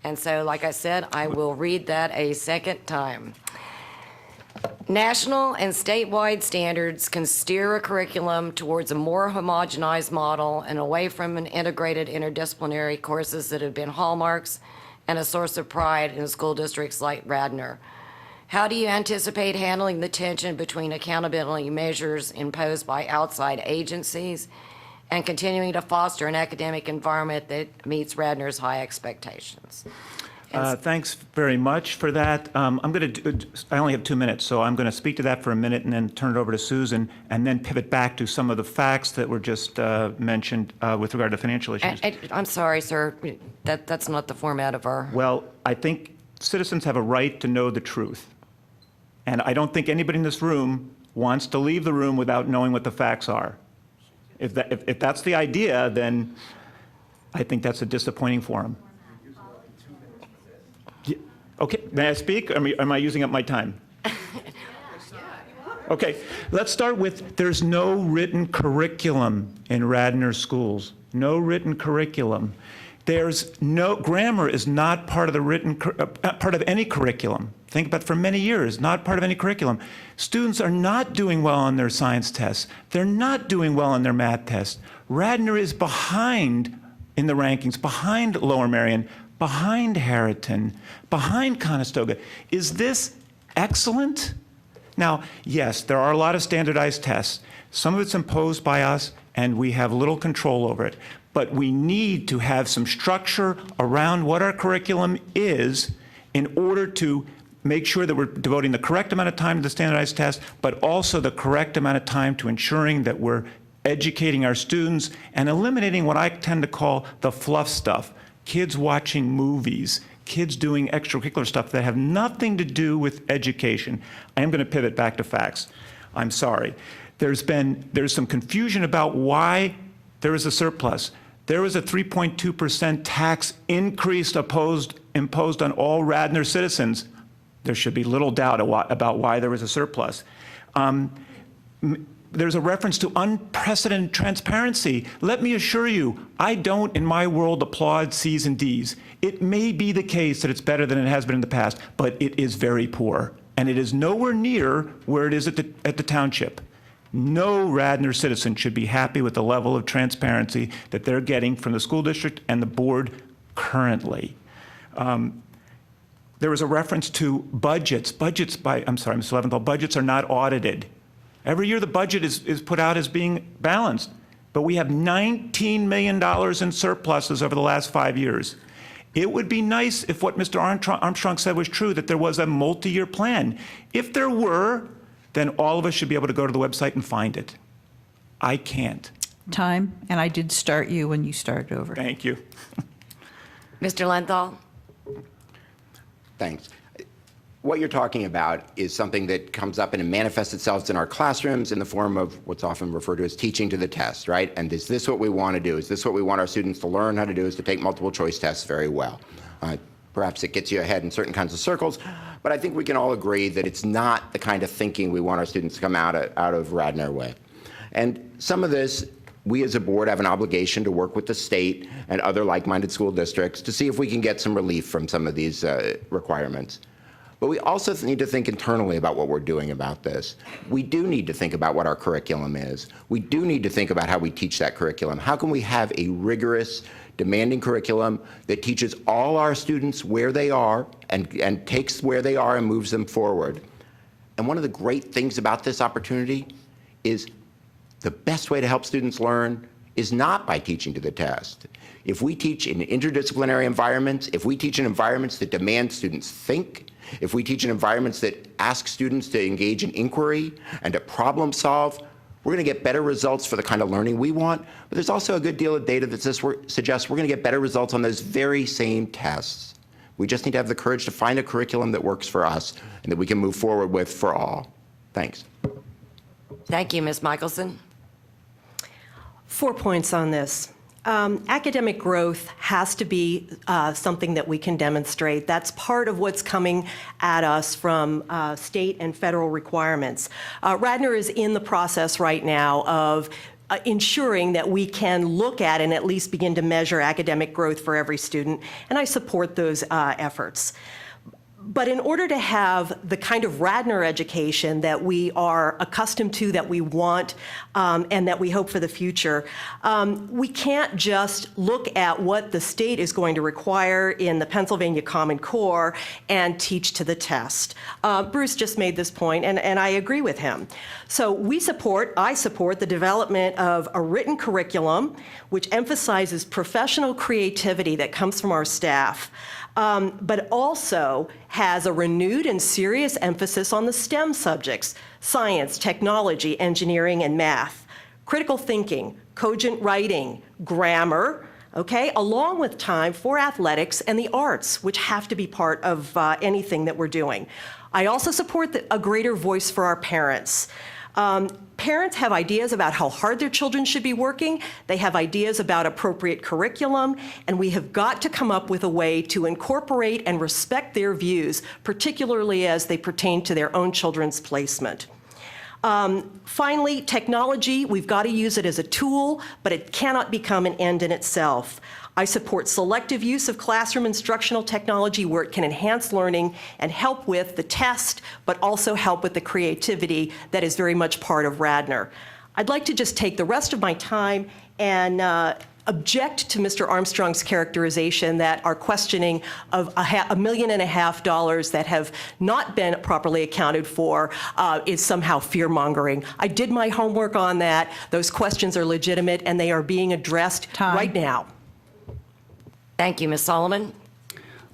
And so, like I said, I will read that a second time. National and statewide standards can steer a curriculum towards a more homogenized model and away from an integrated interdisciplinary courses that have been hallmarks and a source of pride in school districts like Radnor. How do you anticipate handling the tension between accountability measures imposed by outside agencies and continuing to foster an academic environment that meets Radnor's high expectations? Thanks very much for that. I only have 2 minutes, so I'm going to speak to that for a minute and then turn it over to Susan, and then pivot back to some of the facts that were just mentioned with regard to financial issues. I'm sorry, sir. That's not the format of our... Well, I think citizens have a right to know the truth. And I don't think anybody in this room wants to leave the room without knowing what the facts are. If that's the idea, then I think that's a disappointing forum. Okay, may I speak? Am I using up my time? Okay, let's start with there's no written curriculum in Radnor schools. No written curriculum. There's no grammar is not part of the part of any curriculum. Think about it, for many years, not part of any curriculum. Students are not doing well on their science tests. They're not doing well on their math tests. Radnor is behind in the rankings, behind Lower Merion, behind Harriton, behind Conestoga. Is this excellent? Now, yes, there are a lot of standardized tests. Some of it's imposed by us, and we have little control over it. But we need to have some structure around what our curriculum is in order to make sure that we're devoting the correct amount of time to the standardized test, but also the correct amount of time to ensuring that we're educating our students and eliminating what I tend to call the fluff stuff. Kids watching movies, kids doing extracurricular stuff that have nothing to do with education. I am going to pivot back to facts. I'm sorry. There's some confusion about why there is a surplus. There was a 3.2% tax increase imposed on all Radnor citizens. There should be little doubt about why there was a surplus. There's a reference to unprecedented transparency. Let me assure you, I don't, in my world, applaud Cs and Ds. It may be the case that it's better than it has been in the past, but it is very poor. And it is nowhere near where it is at the township. No Radnor citizen should be happy with the level of transparency that they're getting from the school district and the board currently. There was a reference to budgets. I'm sorry, Ms. Leventhal, budgets are not audited. Every year the budget is put out as being balanced, but we have $19 million in surpluses over the last 5 years. It would be nice if what Mr. Armstrong said was true, that there was a multi-year plan. If there were, then all of us should be able to go to the website and find it. I can't. Time, and I did start you when you started over. Thank you. Mr. Lenthal? Thanks. What you're talking about is something that comes up and it manifests itself in our classrooms in the form of what's often referred to as teaching to the test, right? And is this what we want to do? Is this what we want our students to learn how to do, is to take multiple choice tests very well? Perhaps it gets you ahead in certain kinds of circles, but I think we can all agree that it's not the kind of thinking we want our students to come out of Radnor with. And some of this, we as a board have an obligation to work with the state and other like-minded school districts to see if we can get some relief from some of these requirements. But we also need to think internally about what we're doing about this. We do need to think about what our curriculum is. We do need to think about how we teach that curriculum. How can we have a rigorous, demanding curriculum that teaches all our students where they are and takes where they are and moves them forward? And one of the great things about this opportunity is the best way to help students learn is not by teaching to the test. If we teach in interdisciplinary environments, if we teach in environments that demand students think, if we teach in environments that ask students to engage in inquiry and to problem solve, we're going to get better results for the kind of learning we want. But there's also a good deal of data that suggests we're going to get better results on those very same tests. We just need to have the courage to find a curriculum that works for us and that we can move forward with for all. Thanks. Thank you, Ms. Michelson. 4 points on this. Academic growth has to be something that we can demonstrate. That's part of what's coming at us from state and federal requirements. Radnor is in the process right now of ensuring that we can look at and at least begin to measure academic growth for every student, and I support those efforts. But in order to have the kind of Radnor education that we are accustomed to, that we want, and that we hope for the future, we can't just look at what the state is going to require in the Pennsylvania Common Core and teach to the test. Bruce just made this point, and I agree with him. So I support the development of a written curriculum which emphasizes professional creativity that comes from our staff. But also has a renewed and serious emphasis on the STEM subjects: science, technology, engineering, and math, critical thinking, cogent writing, grammar, okay, along with time for athletics and the arts, which have to be part of anything that we're doing. I also support a greater voice for our parents. Parents have ideas about how hard their children should be working. They have ideas about appropriate curriculum, and we have got to come up with a way to incorporate and respect their views, particularly as they pertain to their own children's placement. Finally, technology, we've got to use it as a tool, but it cannot become an end in itself. I support selective use of classroom instructional technology where it can enhance learning and help with the test, but also help with the creativity that is very much part of Radnor. I'd like to just take the rest of my time and object to Mr. Armstrong's characterization that our questioning of $1.5 million that have not been properly accounted for is somehow fear-mongering. I did my homework on that. Those questions are legitimate, and they are being addressed right now. Thank you, Ms. Solomon.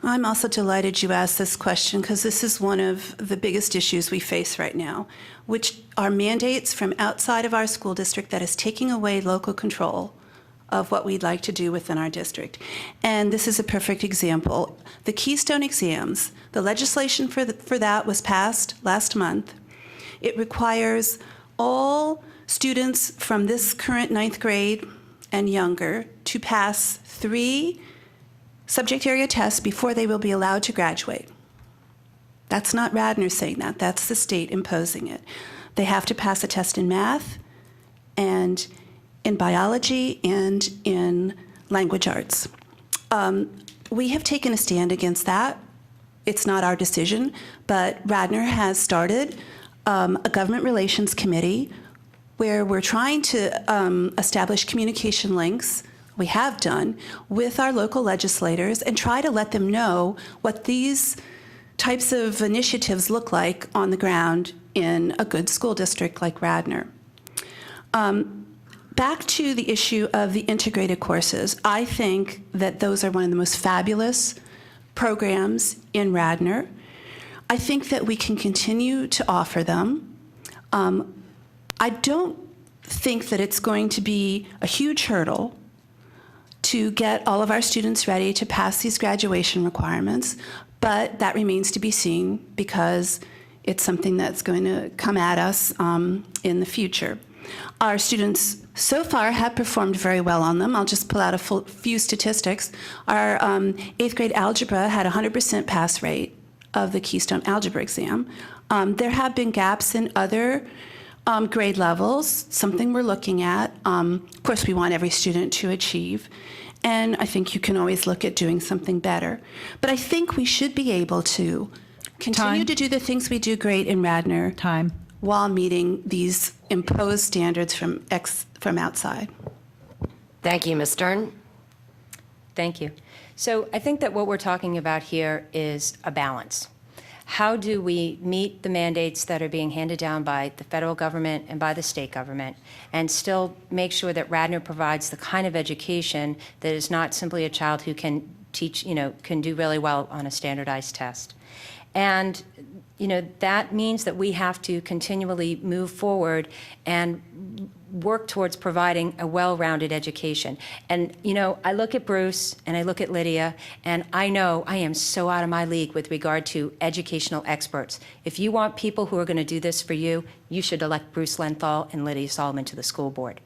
I'm also delighted you asked this question because this is one of the biggest issues we face right now, which are mandates from outside of our school district that is taking away local control of what we'd like to do within our district. And this is a perfect example. The Keystone exams, the legislation for that was passed last month. It requires all students from this current 9th grade and younger to pass 3 subject area tests before they will be allowed to graduate. That's not Radnor saying that. That's the state imposing it. They have to pass a test in math and in biology and in language arts. We have taken a stand against that. It's not our decision, but Radnor has started a government relations committee where we're trying to establish communication links, we have done, with our local legislators and try to let them know what these types of initiatives look like on the ground in a good school district like Radnor. Back to the issue of the integrated courses, I think that those are one of the most fabulous programs in Radnor. I think that we can continue to offer them. I don't think that it's going to be a huge hurdle to get all of our students ready to pass these graduation requirements, but that remains to be seen because it's something that's going to come at us in the future. Our students so far have performed very well on them. I'll just pull out a few statistics. Our 8th grade algebra had a 100% pass rate of the Keystone Algebra exam. There have been gaps in other grade levels, something we're looking at. Of course, we want every student to achieve, and I think you can always look at doing something better. But I think we should be able to continue to do the things we do great in Radnor while meeting these imposed standards from outside. Thank you, Ms. Stern. Thank you. So I think that what we're talking about here is a balance. How do we meet the mandates that are being handed down by the federal government and by the state government and still make sure that Radnor provides the kind of education that is not simply a child who can teach, can do really well on a standardized test? And that means that we have to continually move forward and work towards providing a well-rounded education. And, I look at Bruce and I look at Lydia, and I know I am so out of my league with regard to educational experts. If you want people who are going to do this for you, you should elect Bruce Lenthal and Lydia Solomon to the school board.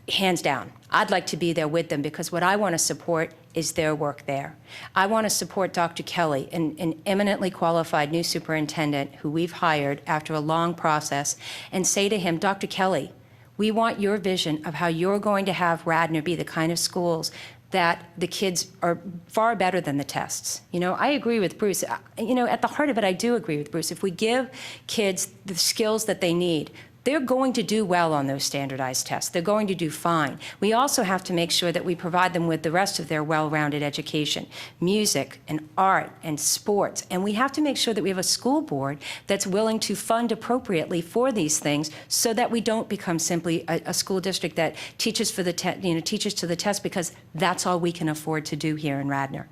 Hands down. I'd like to be there with them because what I want to support is their work there. I want to support Dr. Kelly, an eminently qualified new superintendent who we've hired after a long process, and say to him, Dr. Kelly, we want your vision of how you're going to have Radnor be the kind of schools that the kids are far better than the tests. I agree with Bruce. At the heart of it, I do agree with Bruce. If we give kids the skills that they need, they're going to do well on those standardized tests. They're going to do fine. We also have to make sure that we provide them with the rest of their well-rounded education, music and art and sports. And we have to make sure that we have a school board that's willing to fund appropriately for these things so that we don't become simply a school district that teaches for the teaches to the test because that's all we can afford to do here in Radnor.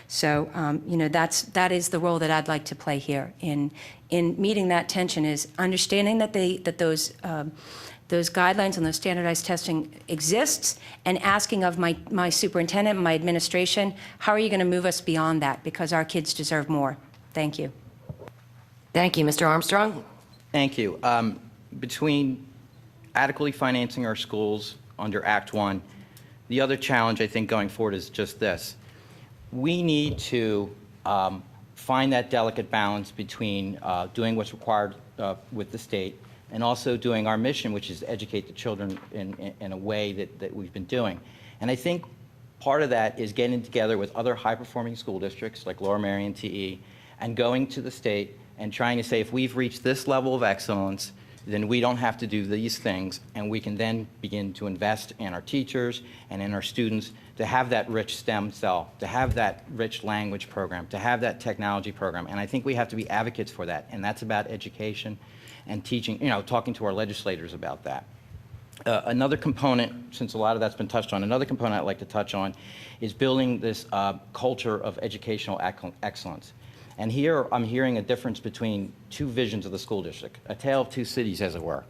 So, that is the role that I'd like to play here in meeting that tension, is understanding that those guidelines and those standardized testing exists, and asking of my superintendent and my administration, how are you going to move us beyond that? Because our kids deserve more. Thank you. Thank you, Mr. Armstrong. Thank you. Between adequately financing our schools under Act 1, the other challenge I think going forward is just this. We need to find that delicate balance between doing what's required with the state and also doing our mission, which is educate the children in a way that we've been doing. And I think part of that is getting together with other high-performing school districts like Lower Merion TE and going to the state and trying to say, if we've reached this level of excellence, then we don't have to do these things, and we can then begin to invest in our teachers and in our students to have that rich STEM cell, to have that rich language program, to have that technology program. And I think we have to be advocates for that, and that's about education and teaching, talking to our legislators about that. Another component, since a lot of that's been touched on, another component I'd like to touch on is building this culture of educational excellence. And here I'm hearing a difference between two visions of the school district, a tale of two cities, as it were.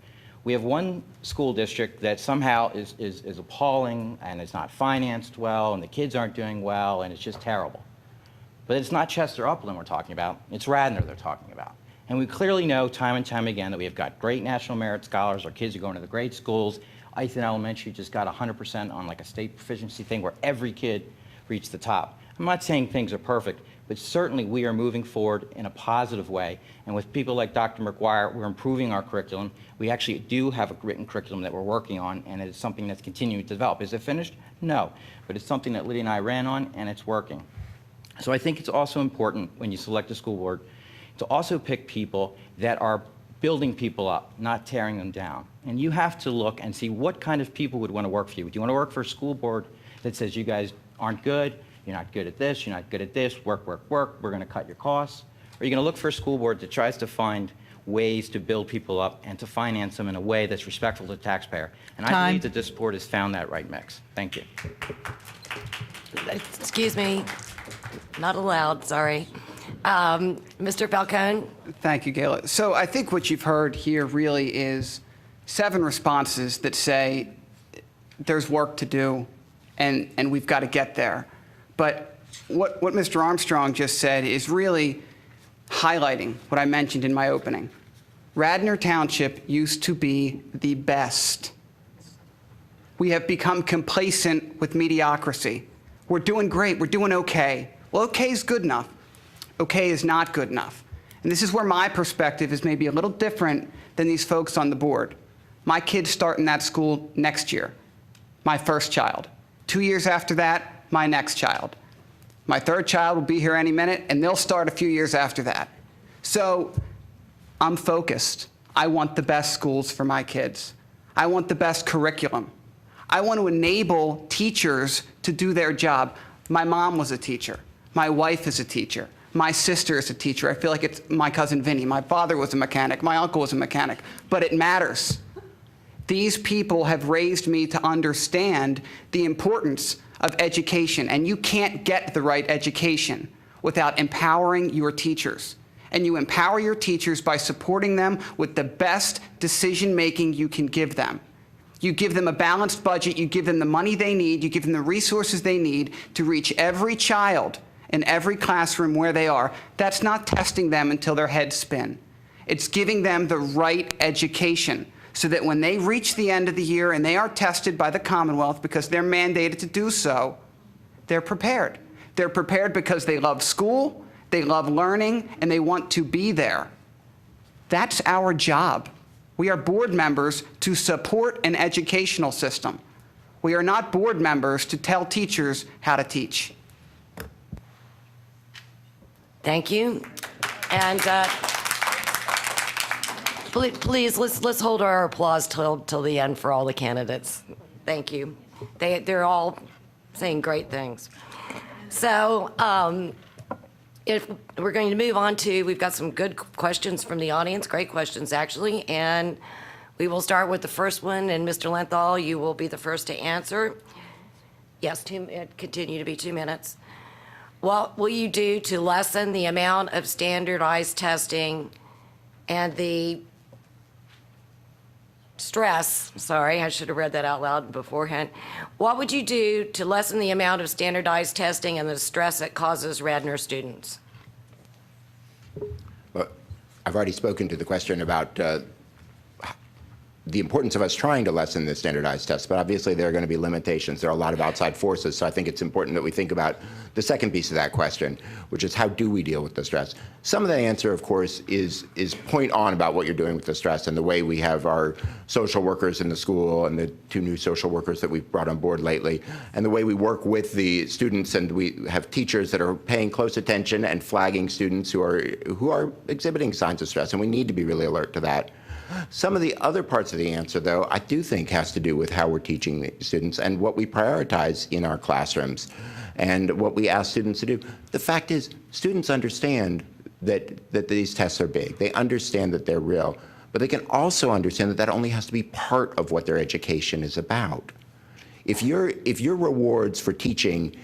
We have one school district that somehow is appalling and is not financed well, and the kids aren't doing well, and it's just terrible. But it's not Chester Upland we're talking about, it's Radnor they're talking about. And we clearly know time and time again that we have got great national merit scholars, our kids are going to the great schools. Ithan Elementary just got 100% on like a state proficiency thing where every kid reach the top. I'm not saying things are perfect, but certainly we are moving forward in a positive way. And with people like Dr. McGuire, we're improving our curriculum. We actually do have a written curriculum that we're working on, and it's something that's continuing to develop. Is it finished? No. But it's something that Lydia and I ran on, and it's working. So I think it's also important when you select a school board to also pick people that are building people up, not tearing them down. And you have to look and see what kind of people would want to work for you. Do you want to work for a school board that says you guys aren't good, you're not good at this, you're not good at this, work, work, work, we're going to cut your costs? Or are you going to look for a school board that tries to find ways to build people up and to finance them in a way that's respectful to the taxpayer? And I believe that this board has found that right mix. Thank you. Excuse me, not allowed, sorry. Mr. Falcone? Thank you, Gayla. So I think what you've heard here really is 7 responses that say there's work to do and we've got to get there. But what Mr. Armstrong just said is really highlighting what I mentioned in my opening. Radnor Township used to be the best. We have become complacent with mediocrity. We're doing great. We're doing okay. Well, okay is good enough. Okay is not good enough. And this is where my perspective is maybe a little different than these folks on the board. My kids start in that school next year, my first child. 2 years after that, my next child. My third child will be here any minute, and they'll start a few years after that. So I'm focused. I want the best schools for my kids. I want the best curriculum. I want to enable teachers to do their job. My mom was a teacher. My wife is a teacher. My sister is a teacher. I feel like it's my cousin Vinny. My father was a mechanic. My uncle was a mechanic. But it matters. These people have raised me to understand the importance of education, and you can't get the right education without empowering your teachers. And you empower your teachers by supporting them with the best decision-making you can give them. You give them a balanced budget, you give them the money they need, you give them the resources they need to reach every child in every classroom where they are. That's not testing them until their heads spin. It's giving them the right education so that when they reach the end of the year and they are tested by the Commonwealth because they're mandated to do so, they're prepared. They're prepared because they love school, they love learning, and they want to be there. That's our job. We are board members to support an educational system. We are not board members to tell teachers how to teach. Thank you. And please, let's hold our applause till the end for all the candidates. Thank you. They're all saying great things. So if we're going to move on to, we've got some good questions from the audience, great questions actually, and we will start with the first one, and Mr. Lenthal, you will be the first to answer. Yes, continue to be 2 minutes. What will you do to lessen the amount of standardized testing and the stress, sorry, I should have read that out loud beforehand. What would you do to lessen the amount of standardized testing and the stress it causes Radnor students? Well, I've already spoken to the question about the importance of us trying to lessen the standardized tests, but obviously there are going to be limitations. There are a lot of outside forces, so I think it's important that we think about the second piece of that question, which is how do we deal with the stress? Some of the answer, of course, is point on about what you're doing with the stress and the way we have our social workers in the school and the 2 new social workers that we've brought on board lately, and the way we work with the students, and we have teachers that are paying close attention and flagging students who are exhibiting signs of stress, and we need to be really alert to that. Some of the other parts of the answer, though, I do think has to do with how we're teaching the students and what we prioritize in our classrooms and what we ask students to do. The fact is, students understand that these tests are big. They understand that they're real, but they can also understand that that only has to be part of what their education is about. If your rewards for taking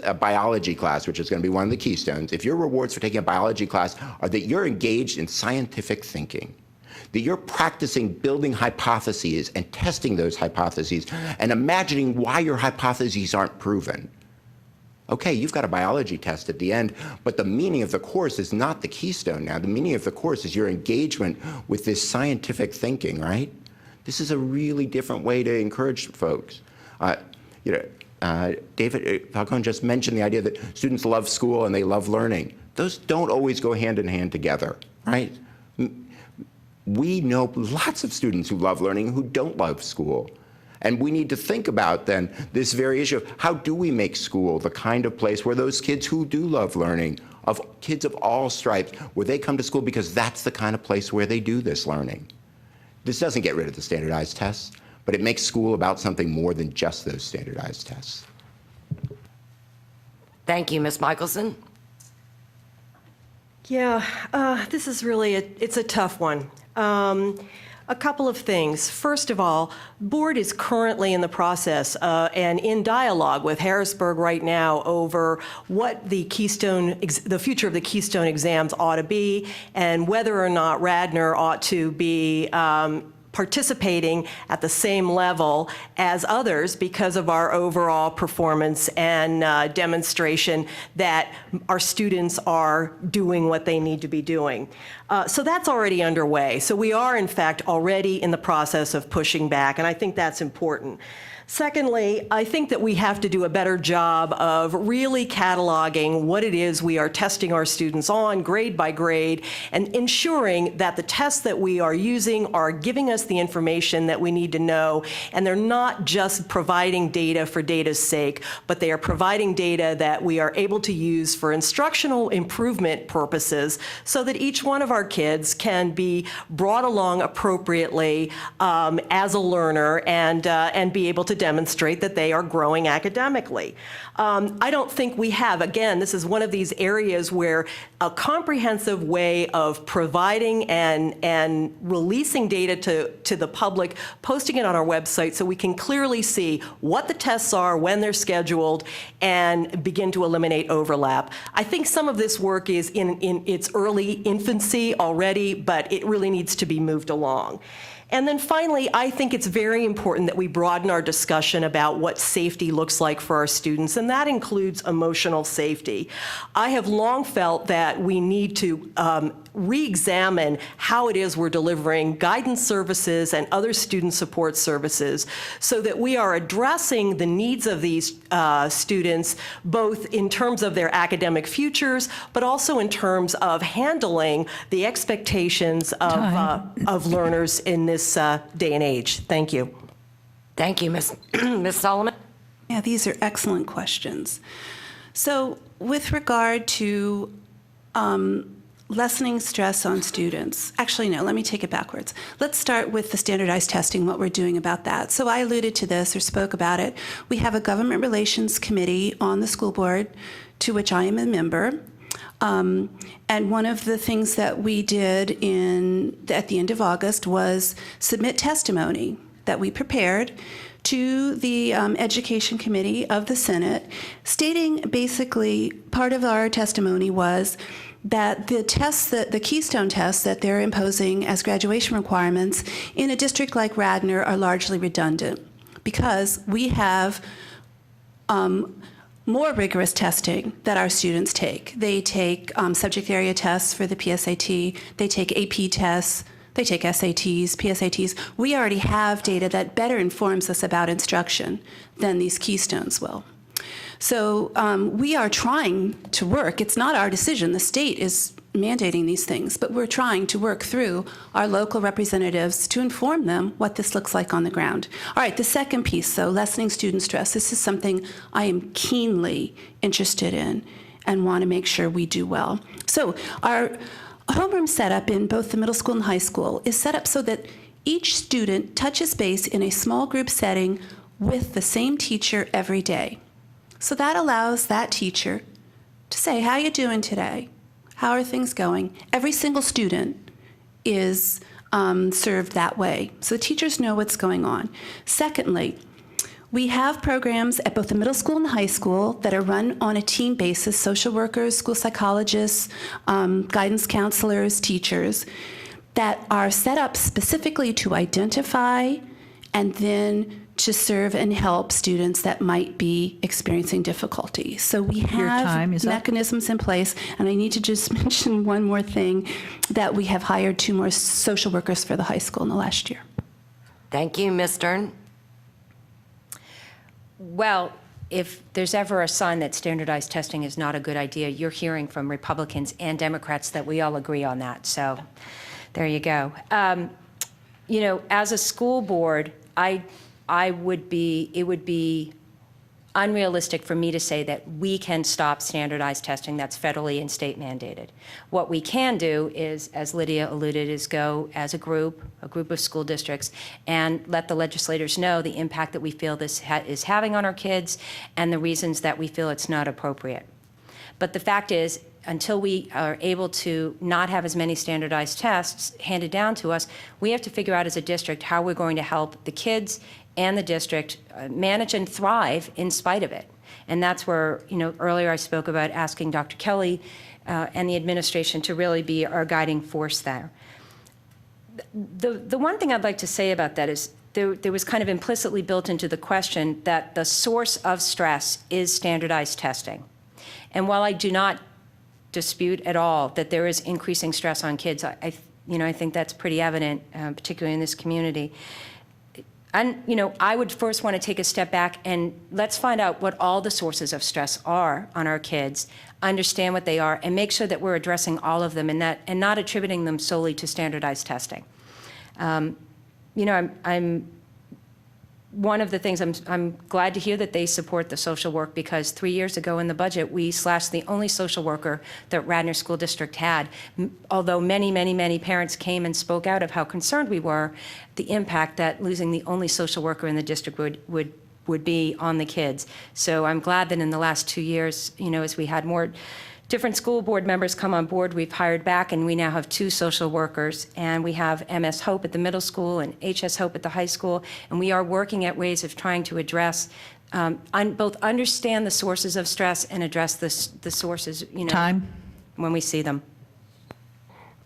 a biology class, which is going to be one of the keystones, if your rewards for taking a biology class are that you're engaged in scientific thinking, that you're practicing building hypotheses and testing those hypotheses and imagining why your hypotheses aren't proven. Okay, you've got a biology test at the end, but the meaning of the course is not the keystone now. The meaning of the course is your engagement with this scientific thinking, right? This is a really different way to encourage folks. David Falcone just mentioned the idea that students love school and they love learning. Those don't always go hand in hand together, right? We know lots of students who love learning who don't love school. And we need to think about then this very issue of how do we make school the kind of place where those kids who do love learning, of kids of all stripes, where they come to school because that's the kind of place where they do this learning. This doesn't get rid of the standardized tests, but it makes school about something more than just those standardized tests. Thank you, Ms. Michelson. Yeah, this is really, it's a tough one. A couple of things. First of all, board is currently in the process and in dialogue with Harrisburg right now over what the future of the Keystone exams ought to be and whether or not Radnor ought to be participating at the same level as others because of our overall performance and demonstration that our students are doing what they need to be doing. So that's already underway. So we are, in fact, already in the process of pushing back, and I think that's important. Secondly, I think that we have to do a better job of really cataloging what it is we are testing our students on, grade by grade, and ensuring that the tests that we are using are giving us the information that we need to know, and they're not just providing data for data's sake, but they are providing data that we are able to use for instructional improvement purposes so that each one of our kids can be brought along appropriately as a learner and be able to demonstrate that they are growing academically. I don't think we have, again, this is one of these areas where a comprehensive way of providing and releasing data to the public, posting it on our website so we can clearly see what the tests are, when they're scheduled, and begin to eliminate overlap. I think some of this work is in its early infancy already, but it really needs to be moved along. And then finally, I think it's very important that we broaden our discussion about what safety looks like for our students, and that includes emotional safety. I have long felt that we need to re-examine how it is we're delivering guidance services and other student support services so that we are addressing the needs of these students, both in terms of their academic futures, but also in terms of handling the expectations of learners in this day and age. Thank you. Thank you, Ms. Solomon. Yeah, these are excellent questions. So with regard to lessening stress on students. Actually, no, let me take it backwards. Let's start with the standardized testing, what we're doing about that. So I alluded to this or spoke about it. We have a government relations committee on the school board to which I am a member. And one of the things that we did at the end of August was submit testimony that we prepared to the Education Committee of the Senate, stating basically part of our testimony was that the Keystone tests that they're imposing as graduation requirements in a district like Radnor are largely redundant because we have more rigorous testing that our students take. They take subject area tests for the PSAT, they take AP tests, they take SATs, PSATs. We already have data that better informs us about instruction than these Keystones will. So we are trying to work. It's not our decision. The state is mandating these things, but we're trying to work through our local representatives to inform them what this looks like on the ground. All right, the second piece, though, lessening student stress. This is something I am keenly interested in and want to make sure we do well. So our homeroom setup in both the middle school and high school is set up so that each student touches base in a small group setting with the same teacher every day. So that allows that teacher to say, how you doing today? How are things going? Every single student is served that way. So the teachers know what's going on. Secondly, we have programs at both the middle school and high school that are run on a team basis, social workers, school psychologists, guidance counselors, teachers, that are set up specifically to identify and then to serve and help students that might be experiencing difficulty. So we have mechanisms in place, and I need to just mention one more thing, that we have hired 2 more social workers for the high school in the last year. Thank you, Ms. Stern. Well, if there's ever a sign that standardized testing is not a good idea, you're hearing from Republicans and Democrats that we all agree on that. So there you go. You know, as a school board, it would be unrealistic for me to say that we can stop standardized testing that's federally and state mandated. What we can do is, as Lydia alluded, is go as a group of school districts, and let the legislators know the impact that we feel this is having on our kids and the reasons that we feel it's not appropriate. But the fact is, until we are able to not have as many standardized tests handed down to us, we have to figure out as a district how we're going to help the kids and the district manage and thrive in spite of it. And that's where, you know, earlier I spoke about asking Dr. Kelly and the administration to really be our guiding force there. The one thing I'd like to say about that is there was kind of implicitly built into the question that the source of stress is standardized testing. And while I do not dispute at all that there is increasing stress on kids, I think that's pretty evident, particularly in this community. And, you know, I would first want to take a step back and let's find out what all the sources of stress are on our kids, understand what they are, and make sure that we're addressing all of them and not attributing them solely to standardized testing. You know, I'm one of the things I'm glad to hear that they support the social work, because 3 years ago in the budget, we slashed the only social worker that Radnor School District had. Although many parents came and spoke out of how concerned we were, the impact that losing the only social worker in the district would be on the kids. So I'm glad that in the last 2 years, you know, as we had more different school board members come on board, we've hired back, and we now have 2 social workers, and we have MS Hope at the middle school and HS Hope at the high school, and we are working at ways of trying to address, both understand the sources of stress and address the sources, you know, Time. when we see them.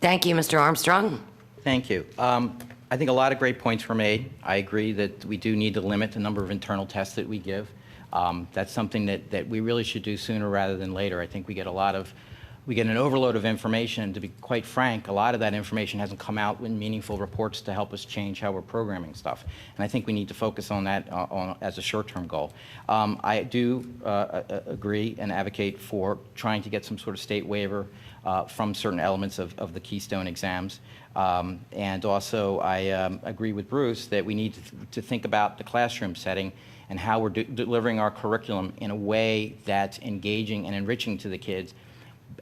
Thank you, Mr. Armstrong. Thank you. I think a lot of great points were made. I agree that we do need to limit the number of internal tests that we give. That's something that we really should do sooner rather than later. I think we get an overload of information, and to be quite frank, a lot of that information hasn't come out in meaningful reports to help us change how we're programming stuff. And I think we need to focus on that as a short-term goal. I do agree and advocate for trying to get some sort of state waiver from certain elements of the Keystone exams. And also, I agree with Bruce that we need to think about the classroom setting and how we're delivering our curriculum in a way that's engaging and enriching to the kids,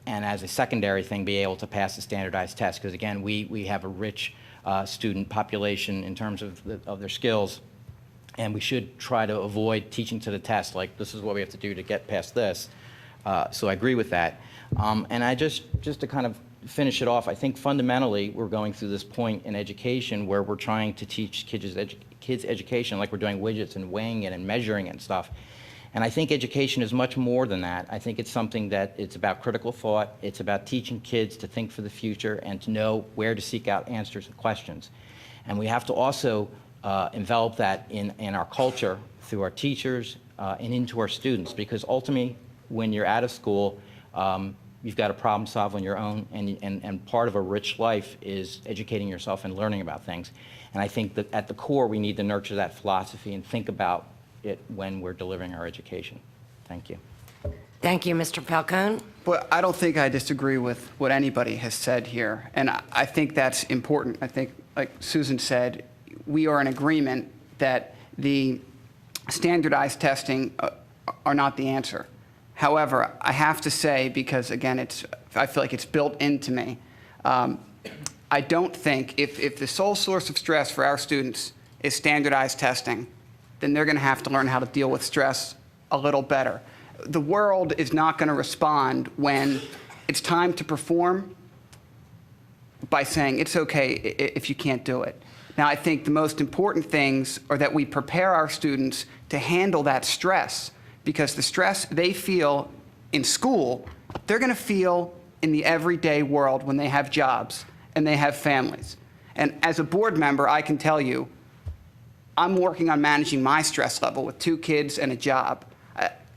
and as a secondary thing, be able to pass the standardized test. Because again, we have a rich student population in terms of their skills, and we should try to avoid teaching to the test, like this is what we have to do to get past this. So I agree with that. And I just to kind of finish it off, I think fundamentally we're going through this point in education where we're trying to teach kids education, like we're doing widgets and weighing it and measuring it and stuff. And I think education is much more than that. I think it's something that it's about critical thought. It's about teaching kids to think for the future and to know where to seek out answers to questions. And we have to also envelop that in our culture through our teachers and into our students, because ultimately, when you're out of school, you've got to problem solve on your own, and part of a rich life is educating yourself and learning about things. And I think that at the core, we need to nurture that philosophy and think about it when we're delivering our education. Thank you. Thank you, Mr. Falcone. But I don't think I disagree with what anybody has said here, and I think that's important. I think, like Susan said, we are in agreement that the standardized testing are not the answer. However, I have to say, because again, I feel like it's built into me, I don't think if the sole source of stress for our students is standardized testing, then they're going to have to learn how to deal with stress a little better. The world is not going to respond when it's time to perform by saying it's okay if you can't do it. Now, I think the most important things are that we prepare our students to handle that stress, because the stress they feel in school, they're going to feel in the everyday world when they have jobs and they have families. And as a board member, I can tell you, I'm working on managing my stress level with 2 kids and a job.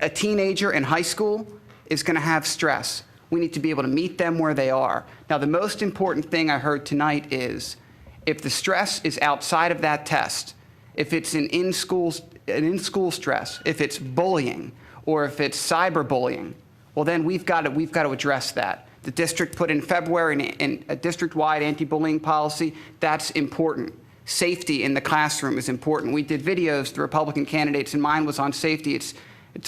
A teenager in high school is going to have stress. We need to be able to meet them where they are. Now, the most important thing I heard tonight is if the stress is outside of that test, if it's in-school an in-school stress, if it's bullying or if it's cyberbullying, well, then we've got to address that. The district put in February a district-wide anti-bullying policy. That's important. Safety in the classroom is important. We did videos, the Republican candidates, and mine was on safety. It's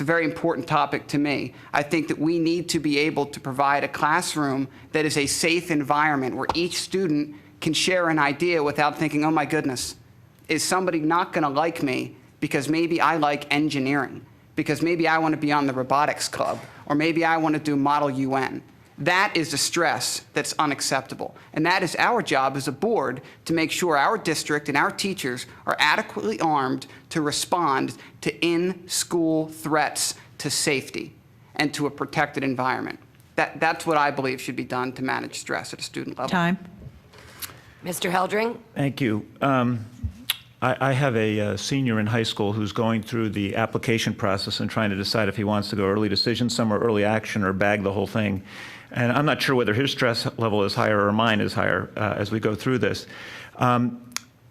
a very important topic to me. I think that we need to be able to provide a classroom that is a safe environment where each student can share an idea without thinking, oh my goodness, is somebody not going to like me because maybe I like engineering, because maybe I want to be on the robotics club, or maybe I want to do Model UN. That is a stress that's unacceptable. And that is our job as a board, to make sure our district and our teachers are adequately armed to respond to in-school threats to safety and to a protected environment. That's what I believe should be done to manage stress at a student level. Time. Mr. Heldring? Thank you. I have a senior in high school who's going through the application process and trying to decide if he wants to go early decision somewhere, early action, or bag the whole thing. And I'm not sure whether his stress level is higher or mine is higher as we go through this.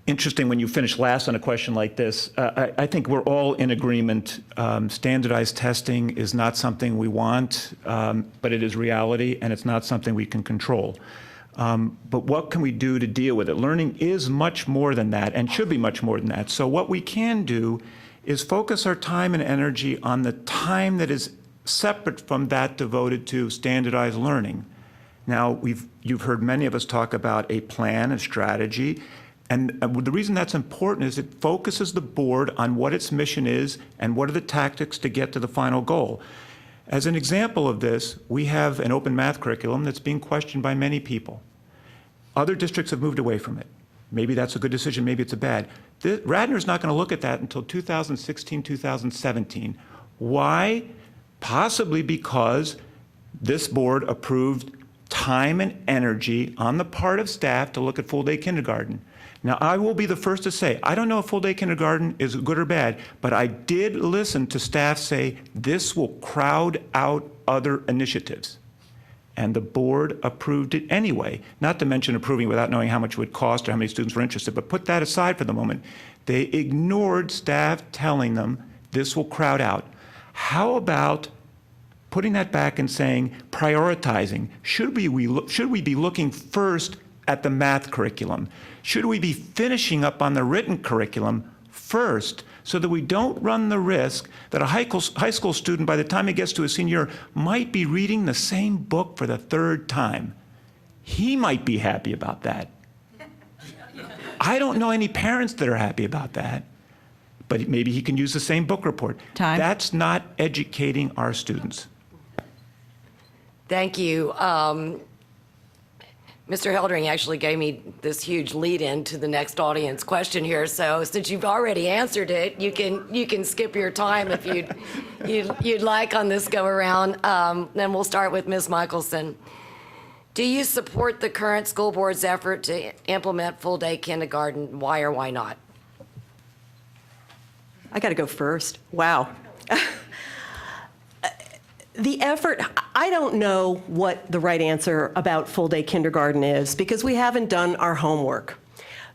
Interesting when you finish last on a question like this. I think we're all in agreement. Standardized testing is not something we want, but it is reality, and it's not something we can control. But what can we do to deal with it? Learning is much more than that and should be much more than that. So what we can do is focus our time and energy on the time that is separate from that devoted to standardized learning. Now, you've heard many of us talk about a plan, a strategy, and the reason that's important is it focuses the board on what its mission is and what are the tactics to get to the final goal. As an example of this, we have an open math curriculum that's being questioned by many people. Other districts have moved away from it. Maybe that's a good decision, maybe it's a bad. Radnor's not going to look at that until 2016, 2017. Why? Possibly because this board approved time and energy on the part of staff to look at full-day kindergarten. Now, I will be the first to say, I don't know if full-day kindergarten is good or bad, but I did listen to staff say this will crowd out other initiatives. And the board approved it anyway, not to mention approving without knowing how much it would cost or how many students were interested, but put that aside for the moment. They ignored staff telling them this will crowd out. How about putting that back and saying, prioritizing, should we be looking first at the math curriculum? Should we be finishing up on the written curriculum first so that we don't run the risk that a high school student, by the time he gets to his senior year, might be reading the same book for the third time? He might be happy about that. I don't know any parents that are happy about that, but maybe he can use the same book report. Time. That's not educating our students. Thank you. Mr. Heldring actually gave me this huge lead-in to the next audience question here. So since you've already answered it, you can skip your time if you'd like on this go around. Then we'll start with Ms. Michelson. Do you support the current school board's effort to implement full-day kindergarten? Why or why not? I got to go first. Wow. The effort, I don't know what the right answer about full-day kindergarten is because we haven't done our homework.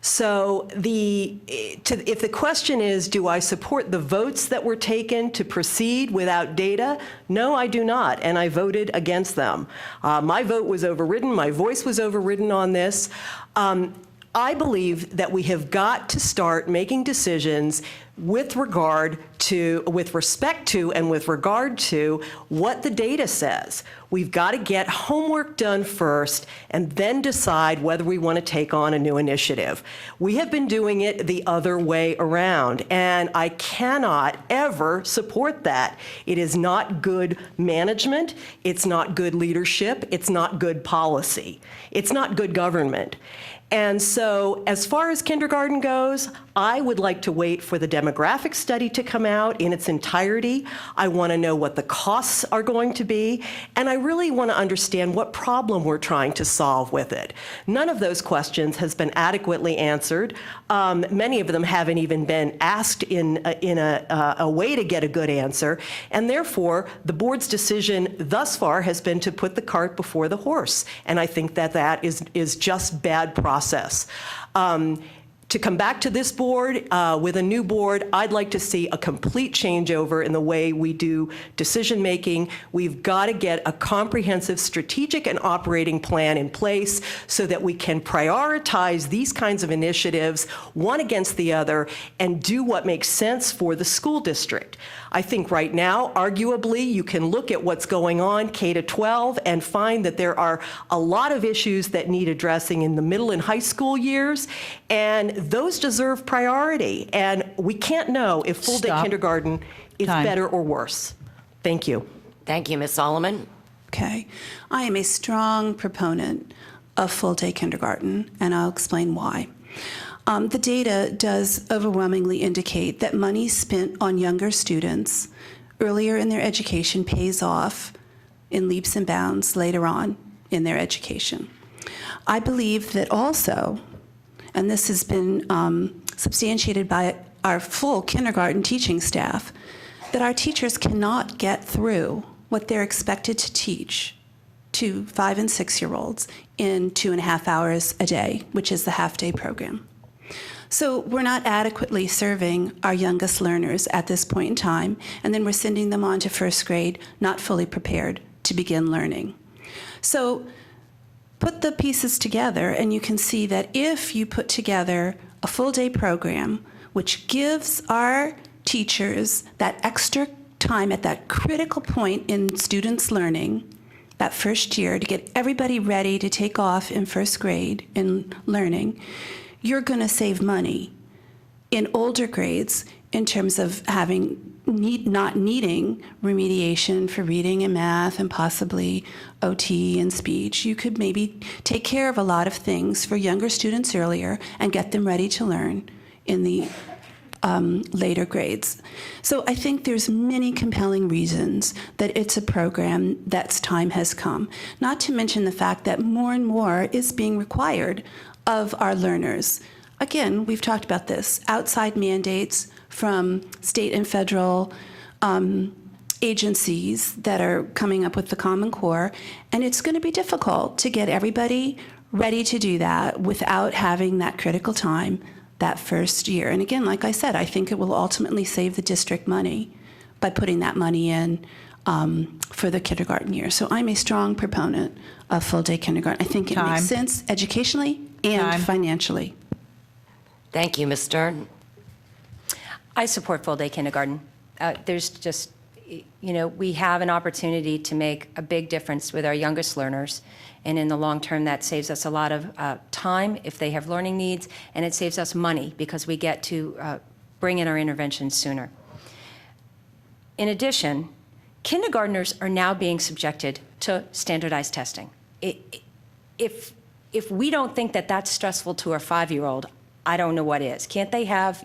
So if the question is, do I support the votes that were taken to proceed without data? No, I do not, and I voted against them. My vote was overridden. My voice was overridden on this. I believe that we have got to start making decisions with respect to and with regard to what the data says. We've got to get homework done first and then decide whether we want to take on a new initiative. We have been doing it the other way around, and I cannot ever support that. It is not good management. It's not good leadership. It's not good policy. It's not good government. And so as far as kindergarten goes, I would like to wait for the demographic study to come out in its entirety. I want to know what the costs are going to be, and I really want to understand what problem we're trying to solve with it. None of those questions has been adequately answered. Many of them haven't even been asked in a way to get a good answer, and therefore the board's decision thus far has been to put the cart before the horse, and I think that is just bad process. To to come back to this board with a new board, I'd like to see a complete changeover in the way we do decision-making. We've got to get a comprehensive strategic and operating plan in place so that we can prioritize these kinds of initiatives, one against the other, and do what makes sense for the school district. I think right now, arguably, you can look at what's going on K-12 and find that there are a lot of issues that need addressing in the middle and high school years, and those deserve priority. And we can't know if full-day Stop. kindergarten is Time. better or worse. Thank you. Thank you, Ms. Solomon. Okay. I am a strong proponent of full-day kindergarten, and I'll explain why. The data does overwhelmingly indicate that money spent on younger students earlier in their education pays off in leaps and bounds later on in their education. I believe that also, and this has been substantiated by our full kindergarten teaching staff, that our teachers cannot get through what they're expected to teach to 5- and 6-year-olds in 2.5 hours a day, which is the half-day program. So we're not adequately serving our youngest learners at this point in time, and then we're sending them on to first grade not fully prepared to begin learning. So put the pieces together, and you can see that if you put together a full-day program which gives our teachers that extra time at that critical point in students' learning, that first year, to get everybody ready to take off in first grade in learning, you're going to save money in older grades in terms of not needing remediation for reading and math and possibly OT and speech. You could maybe take care of a lot of things for younger students earlier and get them ready to learn in the later grades. So I think there's many compelling reasons that it's a program that's time has come. Not to mention the fact that more and more is being required of our learners. Again, we've talked about this, outside mandates from state and federal agencies that are coming up with the Common Core, and it's going to be difficult to get everybody ready to do that without having that critical time that first year. And again, like I said, I think it will ultimately save the district money by putting that money in for the kindergarten year. So I'm a strong proponent of full-day kindergarten. I think it Time. makes sense educationally and Time. financially. Thank you, Ms. Stern. I support full-day kindergarten. There's just, we have an opportunity to make a big difference with our youngest learners, and in the long term, that saves us a lot of time if they have learning needs, and it saves us money because we get to bring in our interventions sooner. In addition, kindergartners are now being subjected to standardized testing. If we don't think that that's stressful to our 5-year-old, I don't know what is. Can't they have,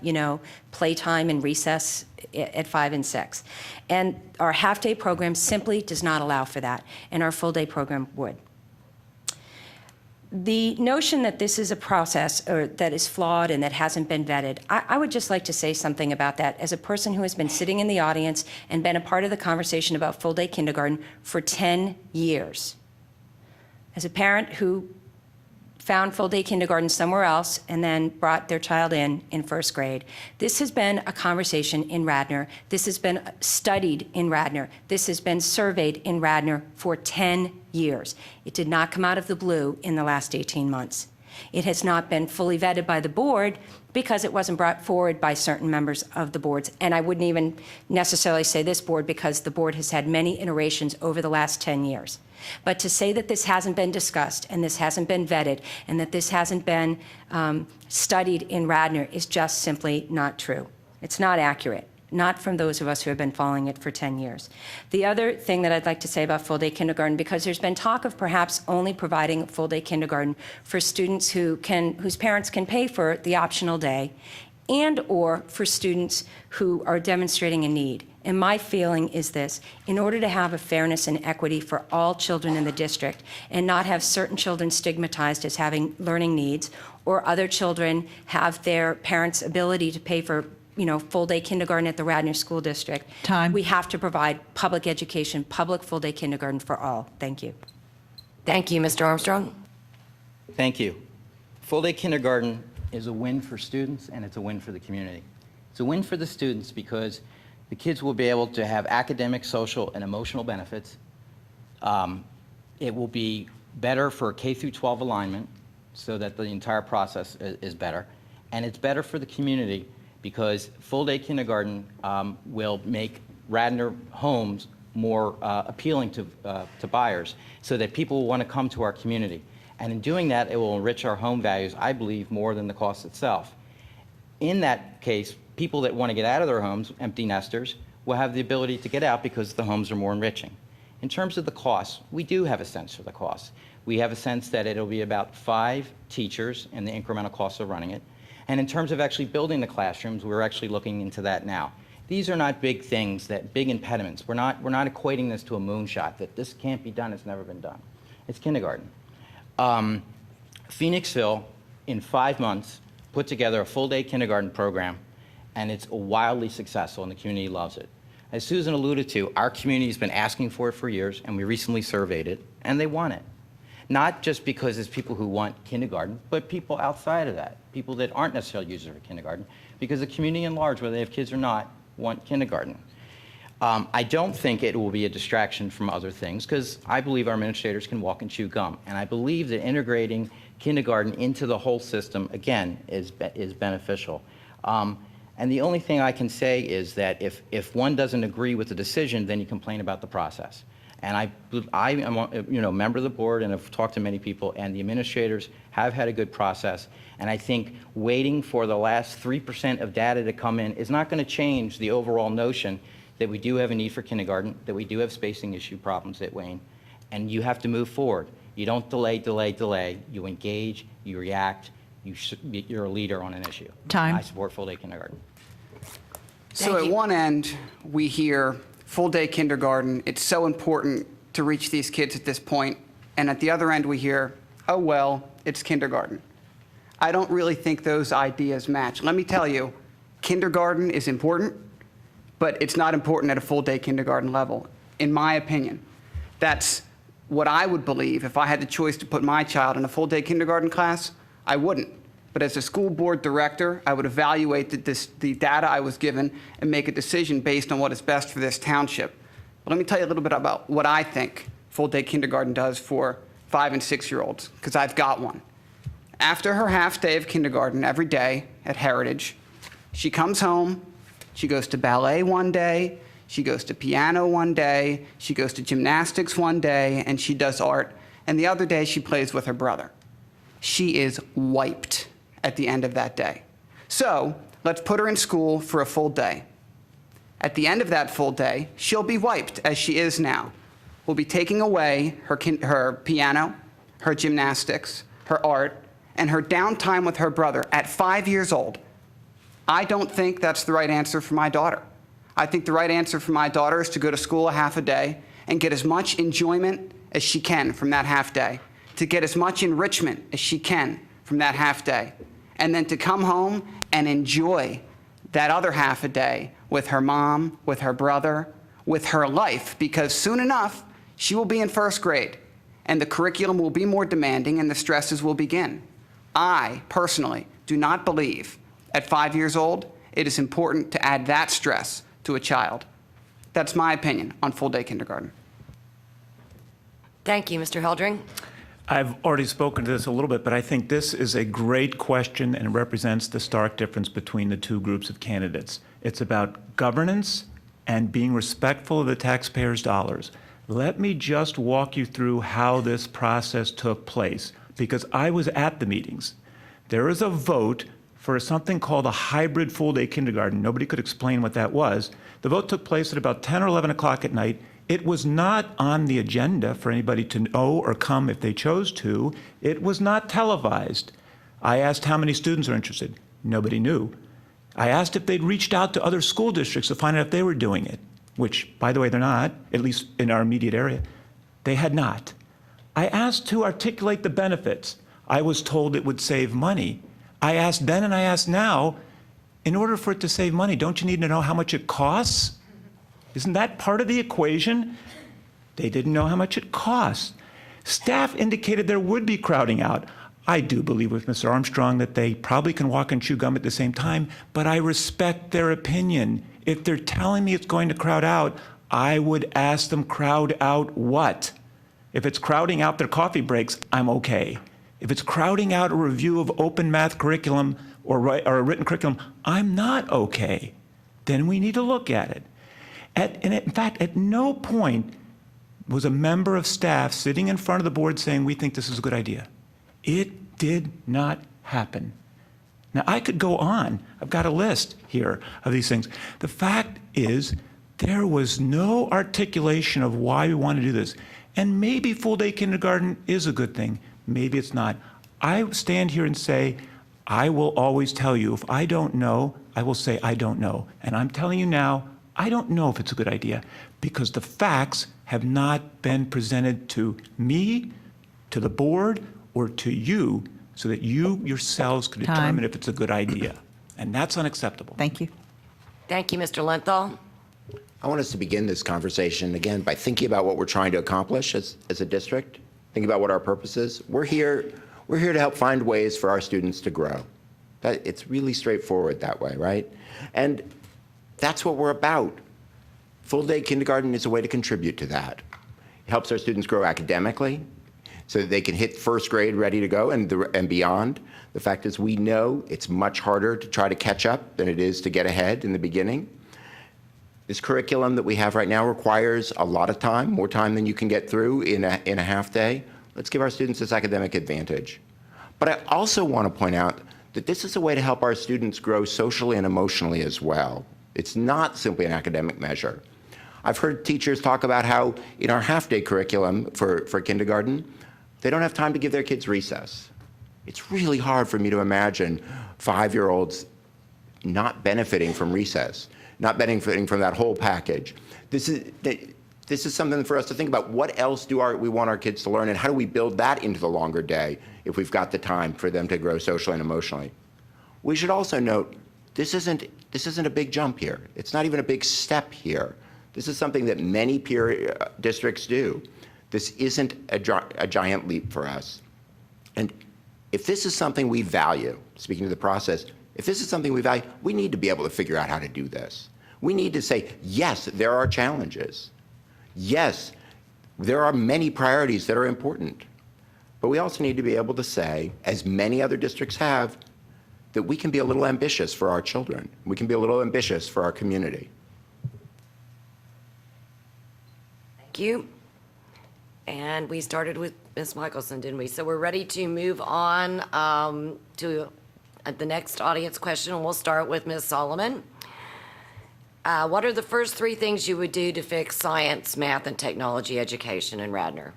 playtime and recess at 5 and 6? And our half-day program simply does not allow for that, and our full-day program would. The notion that this is a process or that is flawed and that hasn't been vetted, I would just like to say something about that as a person who has been sitting in the audience and been a part of the conversation about full-day kindergarten for 10 years. As a parent who found full-day kindergarten somewhere else and then brought their child in first grade. This has been a conversation in Radnor. This has been studied in Radnor. This has been surveyed in Radnor for 10 years. It did not come out of the blue in the last 18 months. It has not been fully vetted by the board because it wasn't brought forward by certain members of the boards. And I wouldn't even necessarily say this board because the board has had many iterations over the last 10 years. But to say that this hasn't been discussed and this hasn't been vetted and that this hasn't been studied in Radnor is just simply not true. It's not accurate, not from those of us who have been following it for 10 years. The other thing that I'd like to say about full-day kindergarten, because there's been talk of perhaps only providing full-day kindergarten for students whose parents can pay for the optional day, and or for students who are demonstrating a need. And my feeling is this: in order to have a fairness and equity for all children in the district and not have certain children stigmatized as having learning needs or other children have their parents' ability to pay for full-day kindergarten at the Radnor School District, Time. we have to provide public education, public full-day kindergarten for all. Thank you. Thank you, Mr. Armstrong. Thank you. Full-day kindergarten is a win for students and it's a win for the community. It's a win for the students because the kids will be able to have academic, social, and emotional benefits. It will be better for K through 12 alignment so that the entire process is better. And it's better for the community because full-day kindergarten will make Radnor homes more appealing to buyers so that people will want to come to our community. And in doing that, it will enrich our home values, I believe, more than the cost itself. In that case, people that want to get out of their homes, empty nesters, will have the ability to get out because the homes are more enriching. In terms of the costs, we do have a sense for the costs. We have a sense that it'll be about 5 teachers and the incremental costs of running it. And in terms of actually building the classrooms, we're actually looking into that now. These are not big things, big impediments. We're not equating this to a moonshot, that this can't be done, it's never been done. It's kindergarten. Phoenixville, in 5 months, put together a full-day kindergarten program, and it's wildly successful, and the community loves it. As Susan alluded to, our community has been asking for it for years, and we recently surveyed it, and they want it. Not just because it's people who want kindergarten, but people outside of that, people that aren't necessarily users of kindergarten, because the community in large, whether they have kids or not, want kindergarten. I don't think it will be a distraction from other things, because I believe our administrators can walk and chew gum, and I believe that integrating kindergarten into the whole system, again, is beneficial. And the only thing I can say is that if one doesn't agree with the decision, then you complain about the process. And I am a member of the board and have talked to many people, and the administrators have had a good process. And I think waiting for the last 3% of data to come in is not going to change the overall notion that we do have a need for kindergarten, that we do have spacing issue problems at Wayne, and you have to move forward. You don't delay, delay, delay. You engage, you react, you're a leader on an issue. Time. I support full-day kindergarten. So Thank at you. one end, we hear full-day kindergarten, it's so important to reach these kids at this point. And at the other end, we hear, oh, well, it's kindergarten. I don't really think those ideas match. Let me tell you, kindergarten is important, but it's not important at a full-day kindergarten level, in my opinion. That's what I would believe if I had the choice to put my child in a full-day kindergarten class. I wouldn't. But as a school board director, I would evaluate the data I was given and make a decision based on what is best for this township. But let me tell you a little bit about what I think full-day kindergarten does for 5- and 6-year-olds, because I've got one. After her half day of kindergarten every day at Heritage, she comes home, she goes to ballet one day, she goes to piano one day, she goes to gymnastics one day, and she does art. And the other day, she plays with her brother. She is wiped at the end of that day. So let's put her in school for a full day. At the end of that full day, she'll be wiped as she is now. We'll be taking away her piano, her gymnastics, her art, and her downtime with her brother at 5 years old. I don't think that's the right answer for my daughter. I think the right answer for my daughter is to go to school a half a day and get as much enjoyment as she can from that half day, to get as much enrichment as she can from that half day, and then to come home and enjoy that other half a day with her mom, with her brother, with her life, because soon enough, she will be in first grade, and the curriculum will be more demanding and the stresses will begin. I, personally, do not believe at 5 years old it is important to add that stress to a child. That's my opinion on full-day kindergarten. Thank you, Mr. Heldring. I've already spoken to this a little bit, but I think this is a great question and represents the stark difference between the two groups of candidates. It's about governance and being respectful of the taxpayers' dollars. Let me just walk you through how this process took place, because I was at the meetings. There is a vote for something called a hybrid full-day kindergarten. Nobody could explain what that was. The vote took place at about 10 or 11 o'clock at night. It was not on the agenda for anybody to know or come if they chose to. It was not televised. I asked how many students are interested. Nobody knew. I asked if they'd reached out to other school districts to find out if they were doing it, which, by the way, they're not, at least in our immediate area. They had not. I asked to articulate the benefits. I was told it would save money. I asked then and I ask now, in order for it to save money, don't you need to know how much it costs? Isn't that part of the equation? They didn't know how much it costs. Staff indicated there would be crowding out. I do believe with Mr. Armstrong that they probably can walk and chew gum at the same time, but I respect their opinion. If they're telling me it's going to crowd out, I would ask them, crowd out what? If it's crowding out their coffee breaks, I'm okay. If it's crowding out a review of open math curriculum or a written curriculum, I'm not okay. Then we need to look at it. And in fact, at no point was a member of staff sitting in front of the board saying, we think this is a good idea. It did not happen. Now, I could go on. I've got a list here of these things. The fact is, there was no articulation of why we want to do this. And maybe full-day kindergarten is a good thing. Maybe it's not. I stand here and say, I will always tell you, if I don't know, I will say I don't know. And I'm telling you now, I don't know if it's a good idea because the facts have not been presented to me, to the board, or to you so that you yourselves could determine if it's a good idea. And that's unacceptable. Thank you. Thank you, Mr. Lenthal. I want us to begin this conversation, again, by thinking about what we're trying to accomplish as a district, thinking about what our purpose is. We're here to help find ways for our students to grow. It's really straightforward that way, right? And that's what we're about. Full-day kindergarten is a way to contribute to that. It helps our students grow academically so that they can hit first grade ready to go and beyond. The fact is we know it's much harder to try to catch up than it is to get ahead in the beginning. This curriculum that we have right now requires a lot of time, more time than you can get through in a half day. Let's give our students this academic advantage. But I also want to point out that this is a way to help our students grow socially and emotionally as well. It's not simply an academic measure. I've heard teachers talk about how in our half-day curriculum for kindergarten, they don't have time to give their kids recess. It's really hard for me to imagine 5-year-olds not benefiting from recess, not benefiting from that whole package. This is something for us to think about. What else do we want our kids to learn, and how do we build that into the longer day if we've got the time for them to grow socially and emotionally? We should also note, this isn't a big jump here. It's not even a big step here. This is something that many peer districts do. This isn't a giant leap for us. And if this is something we value, speaking to the process, if this is something we value, we need to be able to figure out how to do this. We need to say, yes, there are challenges. Yes, there are many priorities that are important. But we also need to be able to say, as many other districts have, that we can be a little ambitious for our children. We can be a little ambitious for our community. Thank you. And we started with Ms. Michelson, didn't we? So we're ready to move on to the next audience question, and we'll start with Ms. Solomon. What are the first 3 things you would do to fix science, math, and technology education in Radnor?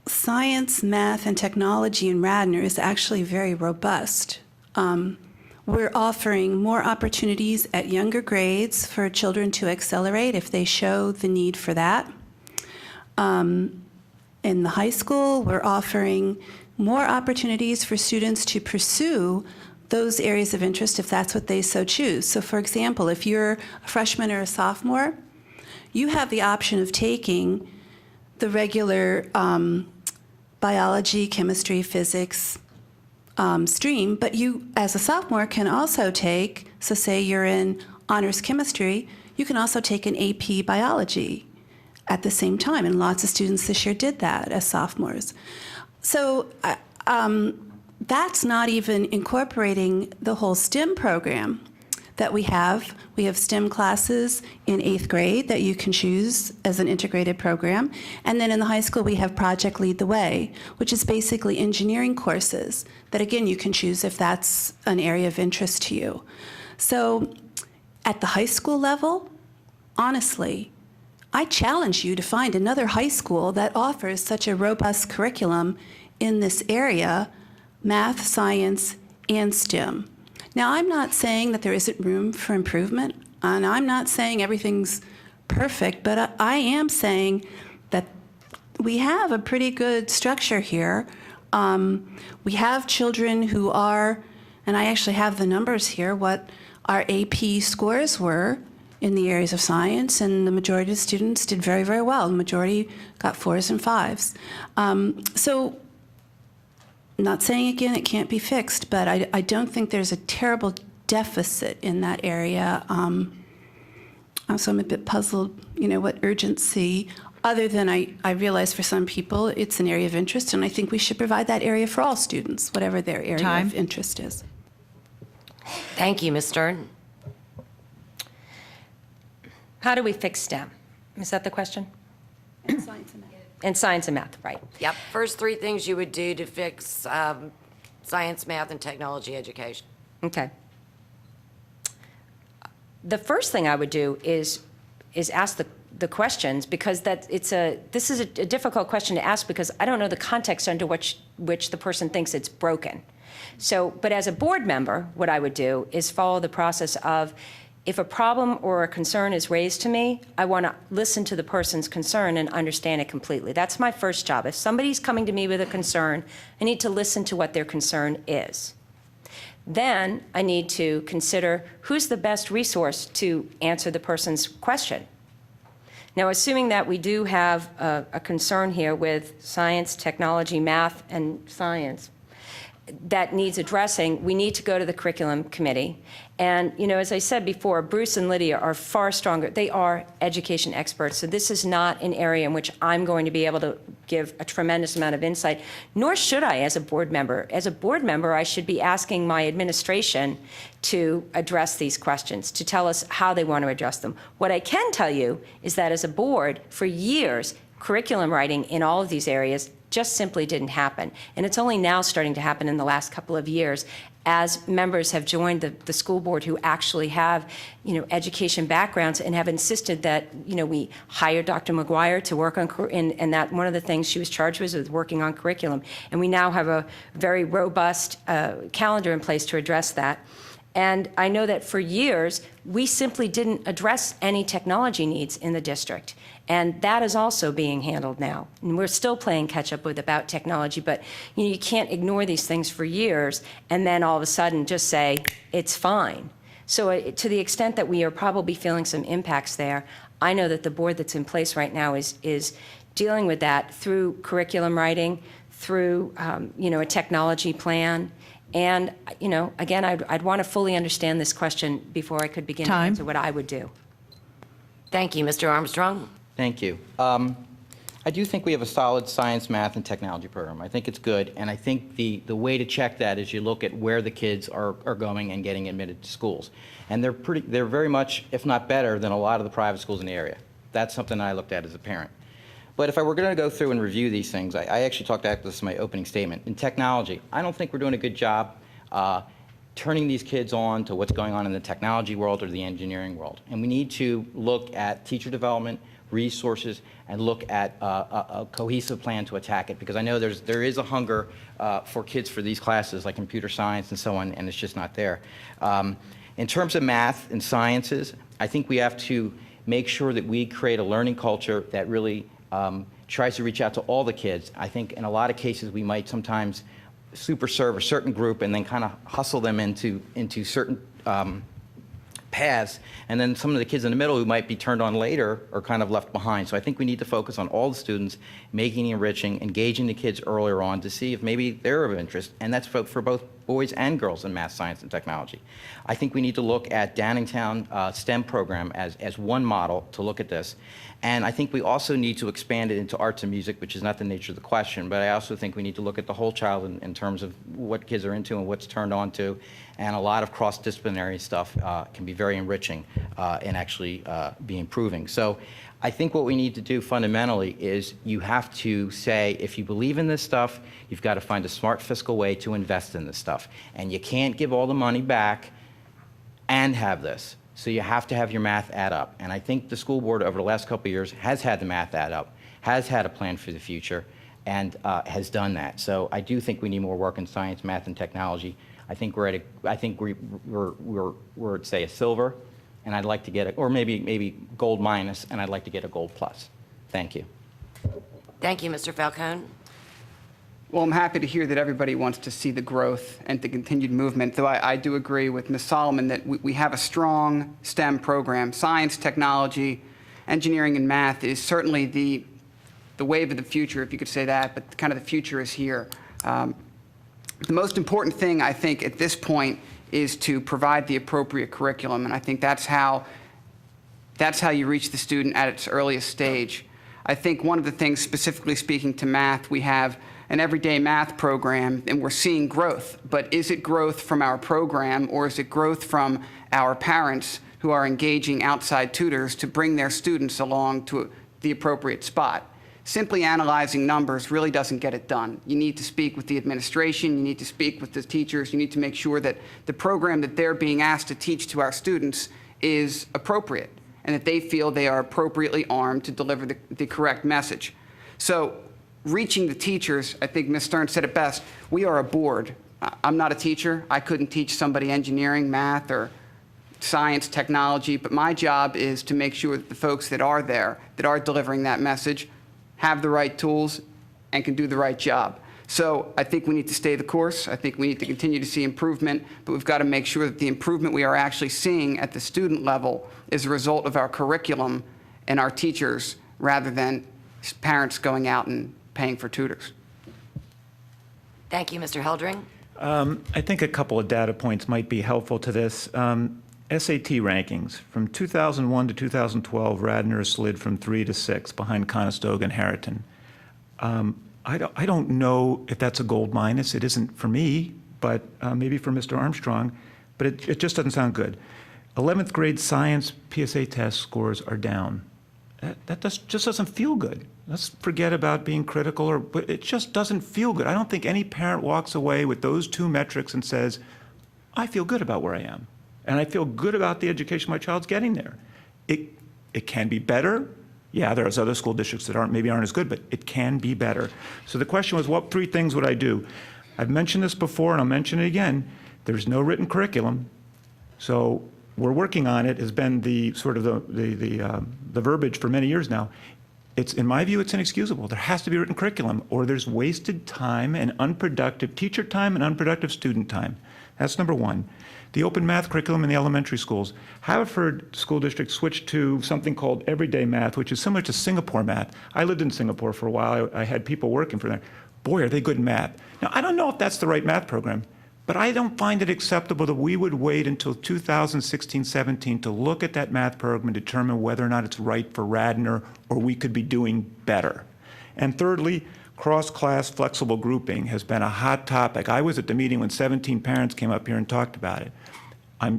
Science, math, and technology in Radnor is actually very robust. We're offering more opportunities at younger grades for children to accelerate if they show the need for that. In the high school, we're offering more opportunities for students to pursue those areas of interest if that's what they so choose. So for example, if you're a freshman or a sophomore, you have the option of taking the regular biology, chemistry, physics stream, but you, as a sophomore, can also take, so say you're in honors chemistry, you can also take an AP biology at the same time, and lots of students this year did that as sophomores. So that's not even incorporating the whole STEM program that we have. We have STEM classes in 8th grade that you can choose as an integrated program. And then in the high school, we have Project Lead the Way, which is basically engineering courses that, again, you can choose if that's an area of interest to you. So at the high school level, honestly, I challenge you to find another high school that offers such a robust curriculum in this area, math, science, and STEM. Now, I'm not saying that there isn't room for improvement, and I'm not saying everything's perfect, but I am saying that we have a pretty good structure here. We have children who are, and I actually have the numbers here, what our AP scores were in the areas of science, and the majority of the students did very, very well. The majority got 4s and 5s. So, not saying again it can't be fixed, but I don't think there's a terrible deficit in that area. So I'm a bit puzzled, what urgency, other than I realize for some people it's an area of interest, and I think we should provide that area for all students, whatever their area Time. of interest is. Thank you, Ms. Stern. How do we fix STEM? Is that the question? And science and math. And science and math, right. Yep, first 3 things you would do to fix science, math, and technology education. Okay. The first thing I would do is ask the questions, because this is a difficult question to ask, because I don't know the context under which the person thinks it's broken. So, but as a board member, what I would do is follow the process of, if a problem or a concern is raised to me, I want to listen to the person's concern and understand it completely. That's my first job. If somebody's coming to me with a concern, I need to listen to what their concern is. Then I need to consider who's the best resource to answer the person's question. Now, assuming that we do have a concern here with science, technology, math, and science that needs addressing, we need to go to the curriculum committee. And, as I said before, Bruce and Lydia are far stronger. They are education experts, so this is not an area in which I'm going to be able to give a tremendous amount of insight, nor should I as a board member. As a board member, I should be asking my administration to address these questions, to tell us how they want to address them. What I can tell you is that as a board, for years, curriculum writing in all of these areas just simply didn't happen. And it's only now starting to happen in the last couple of years, as members have joined the school board who actually have, education backgrounds, and have insisted that, we hire Dr. McGuire to work on, and that one of the things she was charged with working on curriculum. And we now have a very robust calendar in place to address that. And I know that for years, we simply didn't address any technology needs in the district. And that is also being handled now. And we're still playing catch up about technology, but you can't ignore these things for years and then all of a sudden just say, it's fine. So to the extent that we are probably feeling some impacts there, I know that the board that's in place right now is dealing with that through curriculum writing, through a technology plan. And, again, I'd want to fully understand this question before I could begin to answer what I would do. Thank you, Mr. Armstrong. Thank you. I do think we have a solid science, math, and technology program. I think it's good, and I think the way to check that is you look at where the kids are going and getting admitted to schools. And they're very much, if not better, than a lot of the private schools in the area. That's something I looked at as a parent. But if I were going to go through and review these things, I actually talked about this in my opening statement. In technology, I don't think we're doing a good job turning these kids on to what's going on in the technology world or the engineering world. And we need to look at teacher development, resources, and look at a cohesive plan to attack it, because I know there is a hunger for kids for these classes like computer science and so on, and it's just not there. In terms of math and sciences, I think we have to make sure that we create a learning culture that really tries to reach out to all the kids. I think in a lot of cases we might sometimes super serve a certain group and then kind of hustle them into certain paths, and then some of the kids in the middle who might be turned on later are kind of left behind. So I think we need to focus on all the students, making it enriching, engaging the kids earlier on to see if maybe they're of interest, and that's for both boys and girls in math, science, and technology. I think we need to look at Downingtown STEM program as one model to look at this. And I think we also need to expand it into arts and music, which is not the nature of the question, but I also think we need to look at the whole child in terms of what kids are into and what's turned on to. And a lot of cross-disciplinary stuff can be very enriching and actually be improving. So I think what we need to do fundamentally is you have to say, if you believe in this stuff, you've got to find a smart fiscal way to invest in this stuff. And you can't give all the money back and have this. So you have to have your math add up. And I think the school board over the last couple of years has had the math add up, has had a plan for the future, and has done that. So I do think we need more work in science, math, and technology. I think we're at, say, a silver, and I'd like to get or maybe gold minus, and I'd like to get a gold plus. Thank you. Thank you, Mr. Falcone. Well, I'm happy to hear that everybody wants to see the growth and the continued movement, though I do agree with Ms. Solomon that we have a strong STEM program. Science, technology, engineering, and math is certainly the wave of the future, if you could say that, but kind of the future is here. The most important thing, I think, at this point is to provide the appropriate curriculum, and I think that's how you reach the student at its earliest stage. I think one of the things, specifically speaking to math, we have an everyday math program, and we're seeing growth. But is it growth from our program, or is it growth from our parents who are engaging outside tutors to bring their students along to the appropriate spot? Simply analyzing numbers really doesn't get it done. You need to speak with the administration, you need to speak with the teachers, you need to make sure that the program that they're being asked to teach to our students is appropriate, and that they feel they are appropriately armed to deliver the correct message. So reaching the teachers, I think Ms. Stern said it best, we are a board. I'm not a teacher. I couldn't teach somebody engineering, math, or science, technology, but my job is to make sure that the folks that are there, that are delivering that message, have the right tools and can do the right job. So I think we need to stay the course. I think we need to continue to see improvement, but we've got to make sure that the improvement we are actually seeing at the student level is a result of our curriculum and our teachers rather than parents going out and paying for tutors. Thank you, Mr. Heldring. I think a couple of data points might be helpful to this. SAT rankings. From 2001 to 2012, Radnor slid from 3 to 6 behind Conestoga and Harriton. I don't know if that's a gold minus. It isn't for me, but maybe for Mr. Armstrong, but it just doesn't sound good. 11th grade science PSA test scores are down. That just doesn't feel good. Let's forget about being critical, but it just doesn't feel good. I don't think any parent walks away with those two metrics and says, I feel good about where I am, and I feel good about the education my child's getting there. It can be better. Yeah, there's other school districts that maybe aren't as good, but it can be better. So the question was, what 3 things would I do? I've mentioned this before, and I'll mention it again. There's no written curriculum, so we're working on it. Has been the sort of the verbiage for many years now. In my view, it's inexcusable. There has to be written curriculum, or there's wasted time and unproductive teacher time and unproductive student time. That's number one. The open math curriculum in the elementary schools. Haverford School District switched to something called everyday math, which is similar to Singapore math. I lived in Singapore for a while. I had people working for them. Boy, are they good in math. Now, I don't know if that's the right math program, but I don't find it acceptable that we would wait until 2016-17 to look at that math program and determine whether or not it's right for Radnor or we could be doing better. And thirdly, cross-class flexible grouping has been a hot topic. I was at the meeting when 17 parents came up here and talked about it. I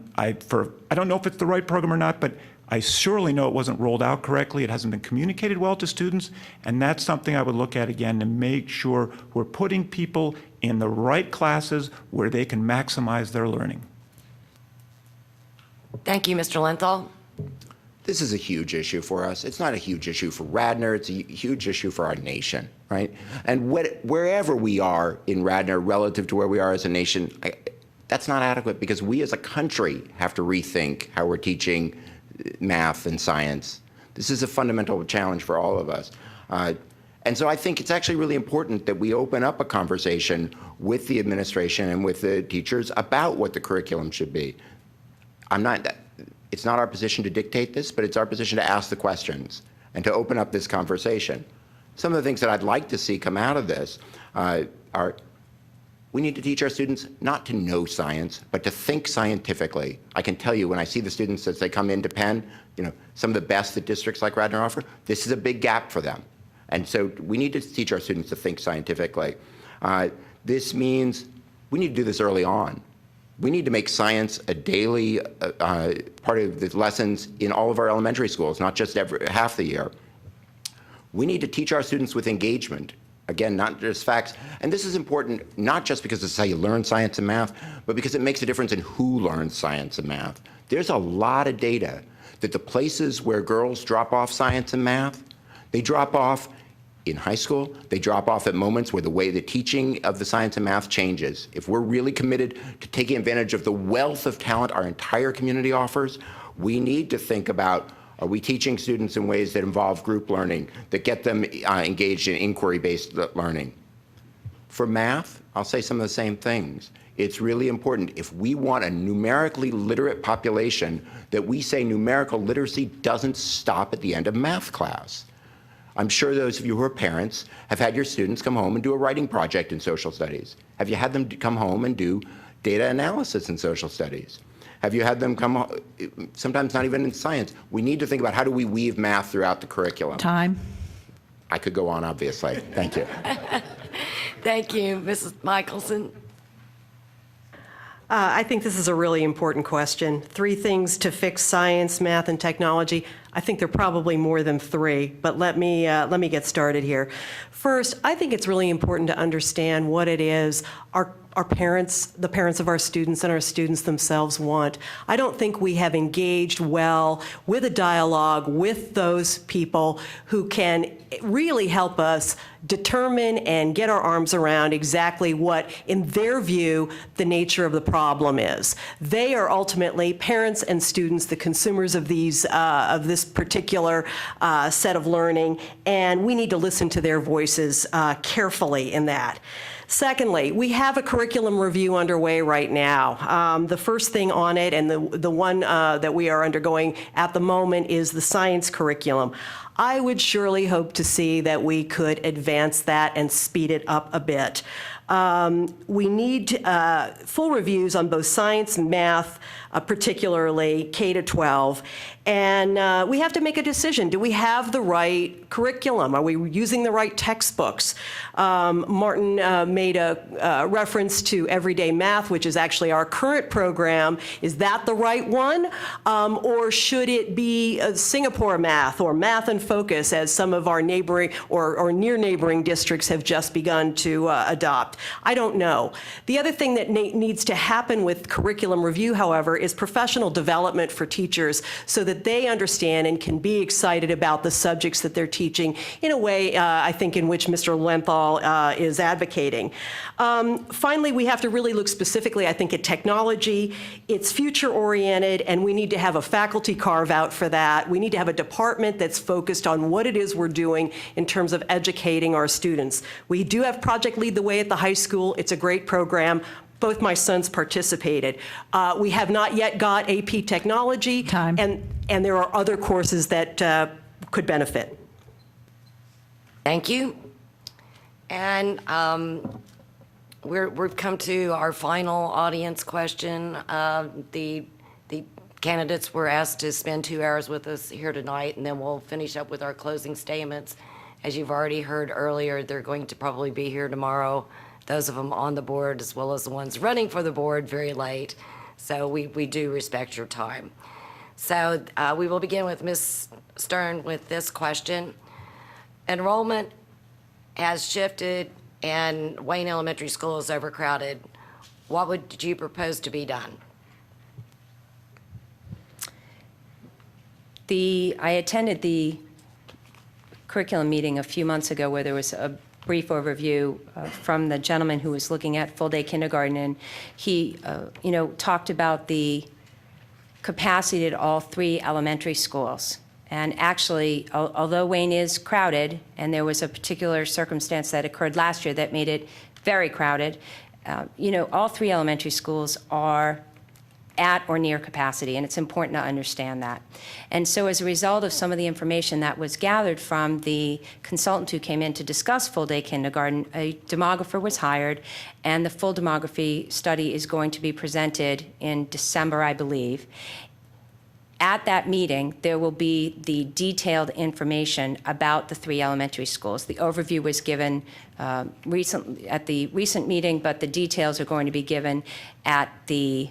don't know if it's the right program or not, but I surely know it wasn't rolled out correctly. It hasn't been communicated well to students, and that's something I would look at again to make sure we're putting people in the right classes where they can maximize their learning. Thank you, Mr. Lenthal. This is a huge issue for us. It's not a huge issue for Radnor. It's a huge issue for our nation, right? And wherever we are in Radnor relative to where we are as a nation, that's not adequate because we as a country have to rethink how we're teaching math and science. This is a fundamental challenge for all of us. And so I think it's actually really important that we open up a conversation with the administration and with the teachers about what the curriculum should be. It's not our position to dictate this, but it's our position to ask the questions and to open up this conversation. Some of the things that I'd like to see come out of this are we need to teach our students not to know science, but to think scientifically. I can tell you when I see the students as they come into Penn, some of the best that districts like Radnor offer, this is a big gap for them. And so we need to teach our students to think scientifically. This means we need to do this early on. We need to make science a daily part of the lessons in all of our elementary schools, not just half the year. We need to teach our students with engagement. Again, not just facts. And this is important not just because this is how you learn science and math, but because it makes a difference in who learns science and math. There's a lot of data that the places where girls drop off science and math, they drop off in high school, they drop off at moments where the way the teaching of the science and math changes. If we're really committed to taking advantage of the wealth of talent our entire community offers, we need to think about, are we teaching students in ways that involve group learning, that get them engaged in inquiry-based learning? For math, I'll say some of the same things. It's really important, if we want a numerically literate population, that we say numerical literacy doesn't stop at the end of math class. I'm sure those of you who are parents have had your students come home and do a writing project in social studies. Have you had them come home and do data analysis in social studies? Have you had them come, sometimes not even in science? We need to think about how do we weave math throughout the curriculum. Time. I could go on, obviously. Thank you. Thank you, Mrs. Michelson. I think this is a really important question. 3 things to fix science, math, and technology. I think there are probably more than 3, but let me get started here. First, I think it's really important to understand what it is our parents, the parents of our students, and our students themselves want. I don't think we have engaged well with a dialogue with those people who can really help us determine and get our arms around exactly what, in their view, the nature of the problem is. They are ultimately, parents and students, the consumers of this particular set of learning, and we need to listen to their voices carefully in that. Secondly, we have a curriculum review underway right now. The first thing on it, and the one that we are undergoing at the moment, is the science curriculum. I would surely hope to see that we could advance that and speed it up a bit. We need full reviews on both science and math, particularly K-12. And we have to make a decision. Do we have the right curriculum? Are we using the right textbooks? Martin made a reference to everyday math, which is actually our current program. Is that the right one? Or should it be Singapore math or math and focus, as some of our neighboring or near neighboring districts have just begun to adopt? I don't know. The other thing that needs to happen with curriculum review, however, is professional development for teachers so that they understand and can be excited about the subjects that they're teaching in a way, I think, in which Mr. Lenthal is advocating. Finally, we have to really look specifically, I think, at technology. It's future-oriented, and we need to have a faculty carve-out for that. We need to have a department that's focused on what it is we're doing in terms of educating our students. We do have Project Lead the Way at the high school. It's a great program. Both my sons participated. We have not yet got AP Technology. Time. And there are other courses that could benefit. Thank you. And we've come to our final audience question. The candidates were asked to spend 2 hours with us here tonight, and then we'll finish up with our closing statements. As you've already heard earlier, they're going to probably be here tomorrow, those of them on the board as well as the ones running for the board, very late. So we do respect your time. So we will begin with Ms. Stern with this question. Enrollment has shifted and Wayne Elementary School is overcrowded. What would you propose to be done? I attended the curriculum meeting a few months ago where there was a brief overview from the gentleman who was looking at full-day kindergarten, and he, talked about the capacity at all 3 elementary schools. And actually, although Wayne is crowded, and there was a particular circumstance that occurred last year that made it very crowded, all 3 elementary schools are at or near capacity, and it's important to understand that. And so as a result of some of the information that was gathered from the consultant who came in to discuss full-day kindergarten, a demographer was hired, and the full demography study is going to be presented in December, I believe. At that meeting, there will be the detailed information about the 3 elementary schools. The overview was given at the recent meeting, but the details are going to be given at the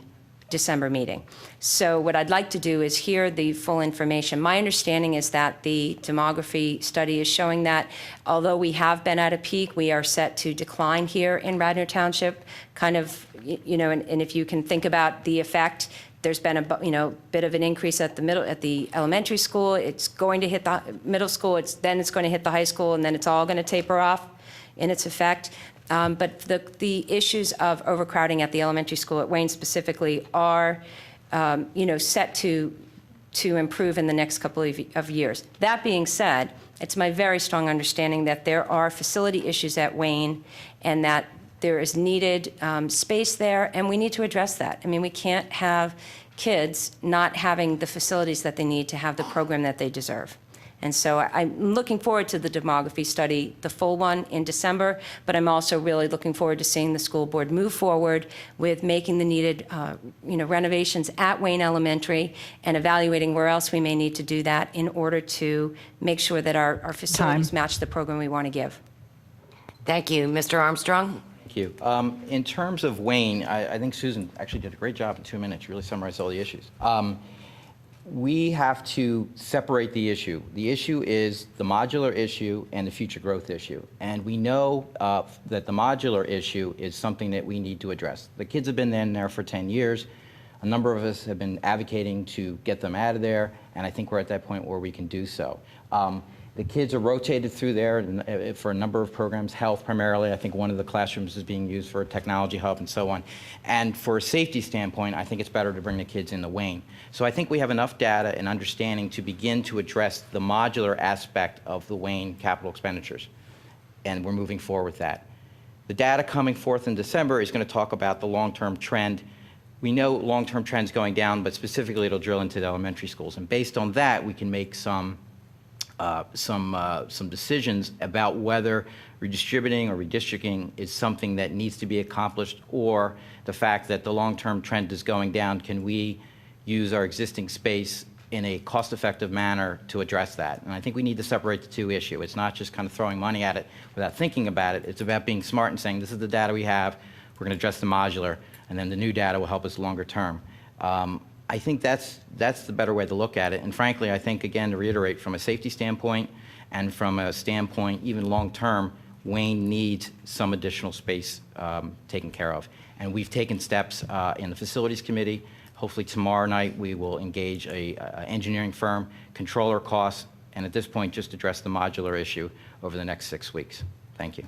December meeting. So what I'd like to do is hear the full information. My understanding is that the demography study is showing that although we have been at a peak, we are set to decline here in Radnor Township, kind of, and if you can think about the effect, there's been a bit of an increase at the elementary school. It's going to hit the middle school. Then it's going to hit the high school, and then it's all going to taper off in its effect. But the issues of overcrowding at the elementary school at Wayne specifically are, set to improve in the next couple of years. That being said, it's my very strong understanding that there are facility issues at Wayne and that there is needed space there, and we need to address that. I mean, we can't have kids not having the facilities that they need to have the program that they deserve. And so I'm looking forward to the demography study, the full one in December, but I'm also really looking forward to seeing the school board move forward with making the needed renovations at Wayne Elementary and evaluating where else we may need to do that in order to make sure that our facilities match the program we want to give. Thank you. Mr. Armstrong? Thank you. In terms of Wayne, I think Susan actually did a great job in 2 minutes, really summarized all the issues. We have to separate the issue. The issue is the modular issue and the future growth issue. And we know that the modular issue is something that we need to address. The kids have been in there for 10 years. A number of us have been advocating to get them out of there, and I think we're at that point where we can do so. The kids are rotated through there for a number of programs, health primarily. I think one of the classrooms is being used for a technology hub and so on. And for a safety standpoint, I think it's better to bring the kids in the Wayne. So I think we have enough data and understanding to begin to address the modular aspect of the Wayne capital expenditures. And we're moving forward with that. The data coming forth in December is going to talk about the long-term trend. We know long-term trend's going down, but specifically it'll drill into the elementary schools. And based on that, we can make some decisions about whether redistributing or redistricting is something that needs to be accomplished, or the fact that the long-term trend is going down, can we use our existing space in a cost-effective manner to address that? And I think we need to separate the two issues. It's not just kind of throwing money at it without thinking about it. It's about being smart and saying, this is the data we have, we're going to address the modular, and then the new data will help us longer term. I think that's the better way to look at it. And frankly, I think, again, to reiterate, from a safety standpoint and from a standpoint even long-term, Wayne needs some additional space taken care of. And we've taken steps in the facilities committee. Hopefully tomorrow night we will engage a engineering firm, control our costs, and at this point just address the modular issue over the next 6 weeks. Thank you.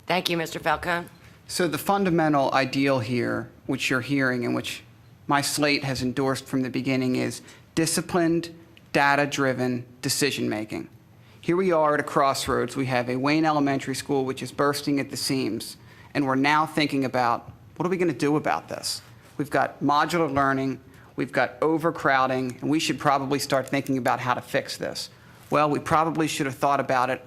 Thank you, Mr. Falcone. So the fundamental ideal here, which you're hearing and which my slate has endorsed from the beginning, is disciplined, data-driven decision-making. Here we are at a crossroads. We have a Wayne Elementary School which is bursting at the seams, and we're now thinking about, what are we going to do about this? We've got modular learning, we've got overcrowding, and we should probably start thinking about how to fix this. Well, we probably should have thought about it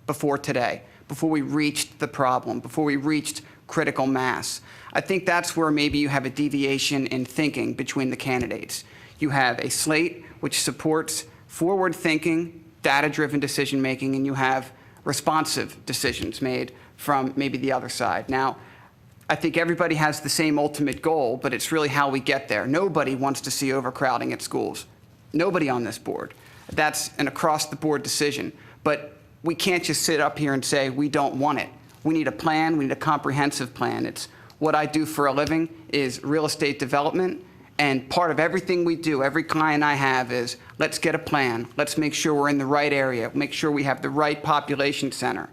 before today, before we reached the problem, before we reached critical mass. I think that's where maybe you have a deviation in thinking between the candidates. You have a slate which supports forward-thinking, data-driven decision-making, and you have responsive decisions made from maybe the other side. Now, I think everybody has the same ultimate goal, but it's really how we get there. Nobody wants to see overcrowding at schools. Nobody on this board. That's an across-the-board decision. But we can't just sit up here and say we don't want it. We need a plan. We need a comprehensive plan. It's what I do for a living is real estate development, and part of everything we do, every client I have, is let's get a plan. Let's make sure we're in the right area. Make sure we have the right population center.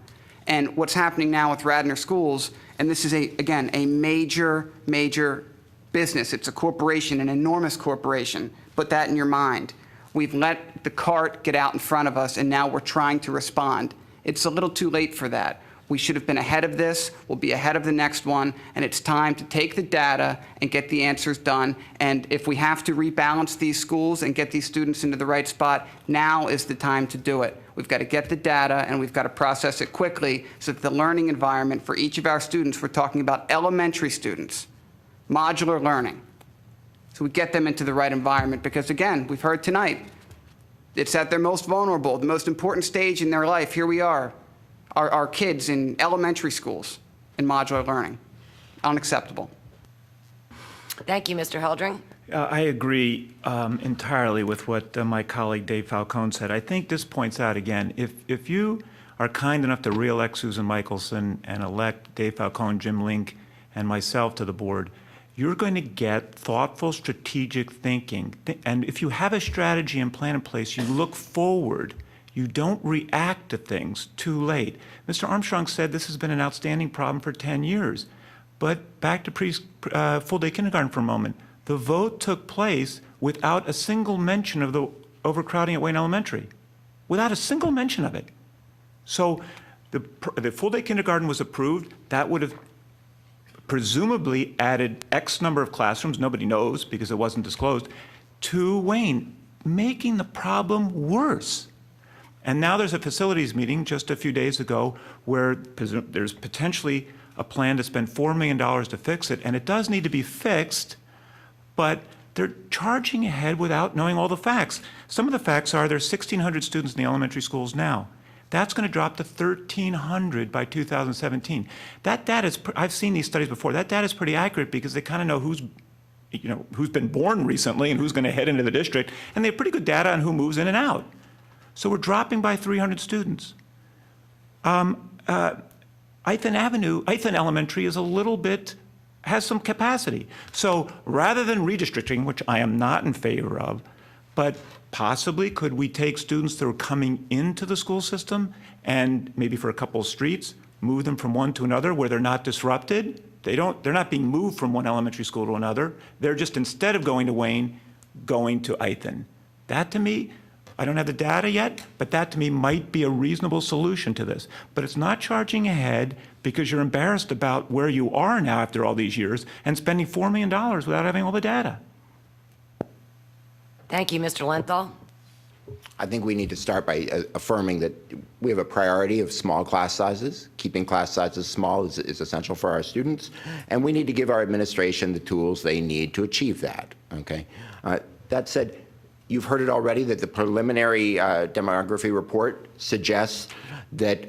And what's happening now with Radnor Schools, and this is, again, a major, major business. It's a corporation, an enormous corporation. Put that in your mind. We've let the cart get out in front of us, and now we're trying to respond. It's a little too late for that. We should have been ahead of this. We'll be ahead of the next one, and it's time to take the data and get the answers done. And if we have to rebalance these schools and get these students into the right spot, now is the time to do it. We've got to get the data, and we've got to process it quickly so that the learning environment for each of our students, we're talking about elementary students, modular learning, so we get them into the right environment. Because again, we've heard tonight, it's at their most vulnerable, the most important stage in their life. Here we are. Our kids in elementary schools in modular learning. Unacceptable. Thank you, Mr. Heldring. I agree entirely with what my colleague Dave Falcone said. I think this points out again, if you are kind enough to re-elect Susan Michelson and elect Dave Falcone, Jim Link, and myself to the board, you're going to get thoughtful, strategic thinking. And if you have a strategy and plan in place, you look forward. You don't react to things too late. Mr. Armstrong said this has been an outstanding problem for 10 years. But back to full-day kindergarten for a moment. The vote took place without a single mention of the overcrowding at Wayne Elementary. Without a single mention of it. So the full-day kindergarten was approved. That would have presumably added X number of classrooms, nobody knows because it wasn't disclosed, to Wayne, making the problem worse. And now there's a facilities meeting just a few days ago where there's potentially a plan to spend $4 million to fix it, and it does need to be fixed, but they're charging ahead without knowing all the facts. Some of the facts are there's 1,600 students in the elementary schools now. That's going to drop to 1,300 by 2017. That data is, I've seen these studies before, that data is pretty accurate because they kind of know who's been born recently and who's going to head into the district, and they have pretty good data on who moves in and out. So we're dropping by 300 students. Ithan Elementary is a little bit, has some capacity. So rather than redistricting, which I am not in favor of, but possibly could we take students that are coming into the school system and maybe for a couple of streets, move them from one to another where they're not disrupted? They're not being moved from one elementary school to another. They're just, instead of going to Wayne, going to Ithan. That to me, I don't have the data yet, but that to me might be a reasonable solution to this. But it's not charging ahead because you're embarrassed about where you are now after all these years and spending $4 million without having all the data. Thank you, Mr. Lenthal. I think we need to start by affirming that we have a priority of small class sizes. Keeping class sizes small is essential for our students, and we need to give our administration the tools they need to achieve that, okay? That said, you've heard it already that the preliminary demography report suggests that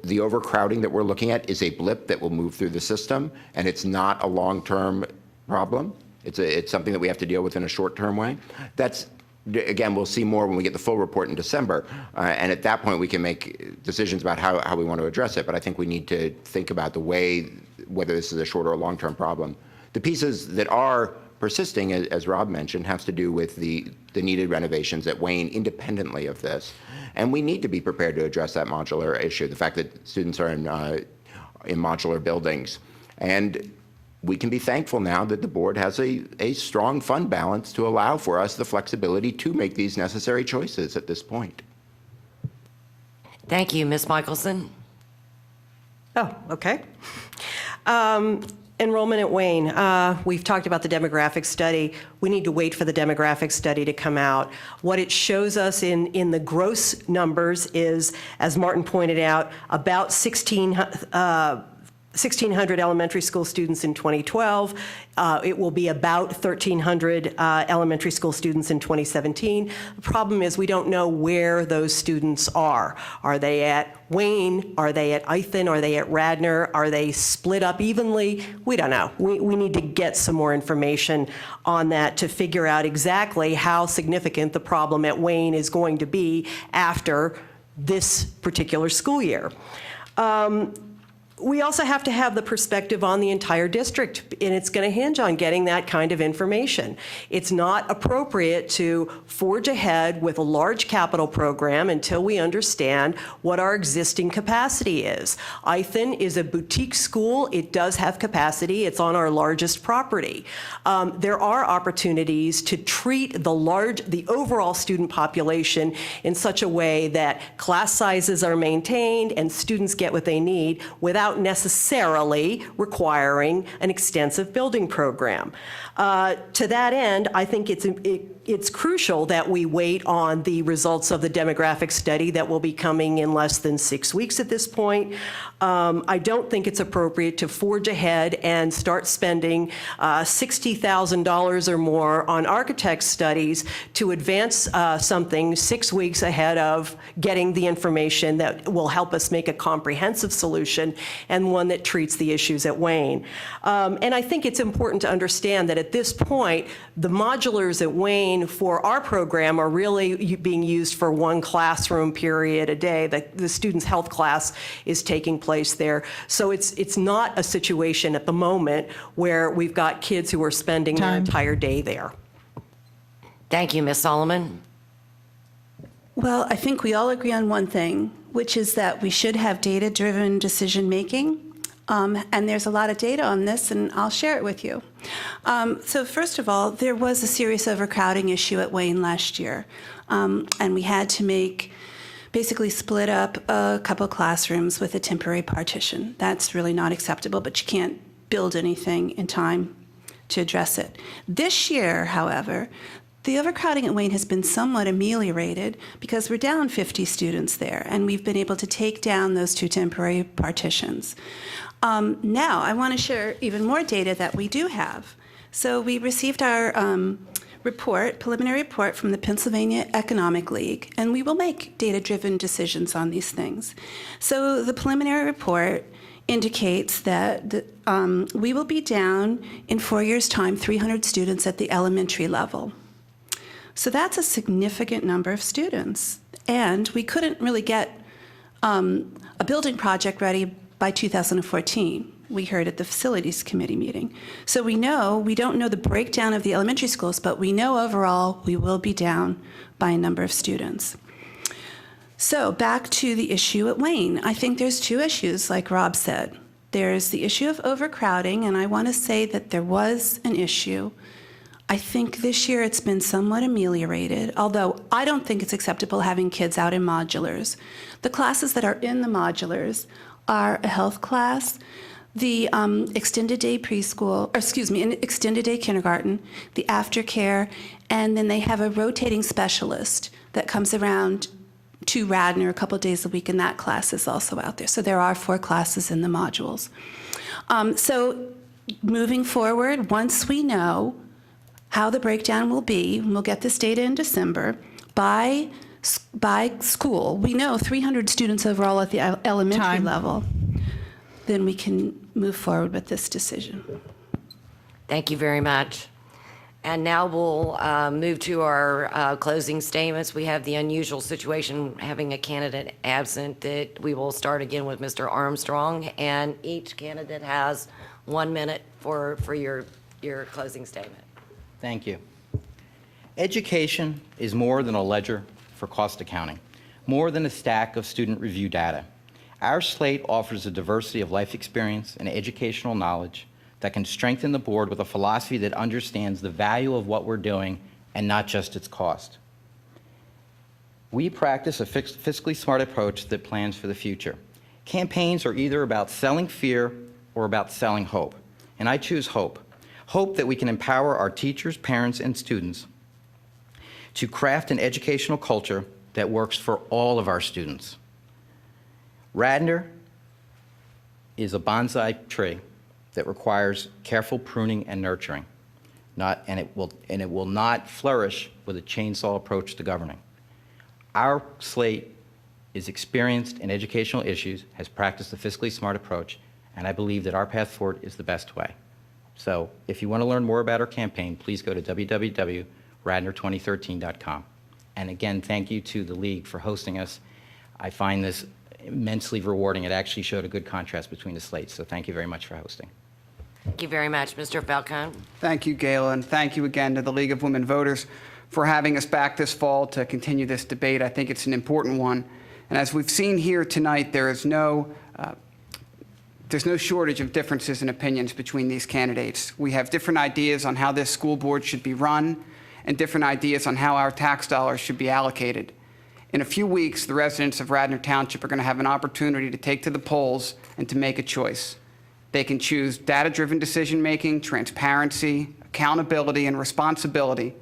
the overcrowding that we're looking at is a blip that will move through the system, and it's not a long-term problem. It's something that we have to deal with in a short-term way. That's, again, we'll see more when we get the full report in December, and at that point we can make decisions about how we want to address it, but I think we need to think about the way, whether this is a short or a long-term problem. The pieces that are persisting, as Rob mentioned, has to do with the needed renovations at Wayne independently of this. And we need to be prepared to address that modular issue, the fact that students are in modular buildings. And we can be thankful now that the board has a strong fund balance to allow for us the flexibility to make these necessary choices at this point. Thank you, Ms. Michelson. Oh, okay. Enrollment at Wayne. We've talked about the demographic study. We need to wait for the demographic study to come out. What it shows us in the gross numbers is, as Martin pointed out, about 1,600 elementary school students in 2012. It will be about 1,300 elementary school students in 2017. The problem is we don't know where those students are. Are they at Wayne? Are they at Ithan? Are they at Radnor? Are they split up evenly? We don't know. We need to get some more information on that to figure out exactly how significant the problem at Wayne is going to be after this particular school year. We also have to have the perspective on the entire district, and it's going to hinge on getting that kind of information. It's not appropriate to forge ahead with a large capital program until we understand what our existing capacity is. Ithan is a boutique school. It does have capacity. It's on our largest property. There are opportunities to treat the overall student population in such a way that class sizes are maintained and students get what they need without necessarily requiring an extensive building program. To that end, I think it's crucial that we wait on the results of the demographic study that will be coming in less than 6 weeks at this point. I don't think it's appropriate to forge ahead and start spending $60,000 or more on architect studies to advance something 6 weeks ahead of getting the information that will help us make a comprehensive solution and one that treats the issues at Wayne. And I think it's important to understand that at this point, the modulars at Wayne for our program are really being used for one classroom period a day. The student's health class is taking place there. So it's not a situation at the moment where we've got kids who are spending their entire day there. Thank you, Ms. Solomon. Well, I think we all agree on one thing, which is that we should have data-driven decision-making. And there's a lot of data on this, and I'll share it with you. So first of all, there was a serious overcrowding issue at Wayne last year, and we had to make basically split up a couple classrooms with a temporary partition. That's really not acceptable, but you can't build anything in time to address it. This year, however, the overcrowding at Wayne has been somewhat ameliorated because we're down 50 students there, and we've been able to take down those 2 temporary partitions. Now, I want to share even more data that we do have. So we received our preliminary report from the Pennsylvania Economic League, and we will make data-driven decisions on these things. So the preliminary report indicates that we will be down in 4 years' time 300 students at the elementary level. So that's a significant number of students. And we couldn't really get a building project ready by 2014. We heard at the Facilities Committee meeting. So we don't know the breakdown of the elementary schools, but we know overall we will be down by a number of students. So back to the issue at Wayne. I think there's 2 issues, like Rob said. There's the issue of overcrowding, and I want to say that there was an issue. I think this year it's been somewhat ameliorated, although I don't think it's acceptable having kids out in modulars. The classes that are in the modulars are a health class, the extended day preschool, or excuse me, an extended day kindergarten, the aftercare, and then they have a rotating specialist that comes around to Radnor a couple days a week, and that class is also out there. So there are 4 classes in the modules. So moving forward, once we know how the breakdown will be, and we'll get this data in December, by school, we know 300 students overall at the elementary level, then we can move forward with this decision. Thank you very much. And now we'll move to our closing statements. We have the unusual situation having a candidate absent that we will start again with Mr. Armstrong, and each candidate has 1 minute for your closing statement. Thank you. Education is more than a ledger for cost accounting, more than a stack of student review data. Our slate offers a diversity of life experience and educational knowledge that can strengthen the board with a philosophy that understands the value of what we're doing and not just its cost. We practice a fiscally smart approach that plans for the future. Campaigns are either about selling fear or about selling hope, and I choose hope. Hope that we can empower our teachers, parents, and students to craft an educational culture that works for all of our students. Radnor is a bonsai tree that requires careful pruning and nurturing, and it will not flourish with a chainsaw approach to governing. Our slate is experienced in educational issues, has practiced a fiscally smart approach, and I believe that our path forward is the best way. So if you want to learn more about our campaign, please go to www.radnor2013.com. And again, thank you to the League for hosting us. I find this immensely rewarding. It actually showed a good contrast between the slates, so thank you very much for hosting. Thank you very much, Mr. Falcone. Thank you, Gayla, and thank you again to the League of Women Voters for having us back this fall to continue this debate. I think it's an important one. And as we've seen here tonight, there's no shortage of differences in opinions between these candidates. We have different ideas on how this school board should be run and different ideas on how our tax dollars should be allocated. In a few weeks, the residents of Radnor Township are going to have an opportunity to take to the polls and to make a choice. They can choose data-driven decision-making, transparency, accountability, and responsibility.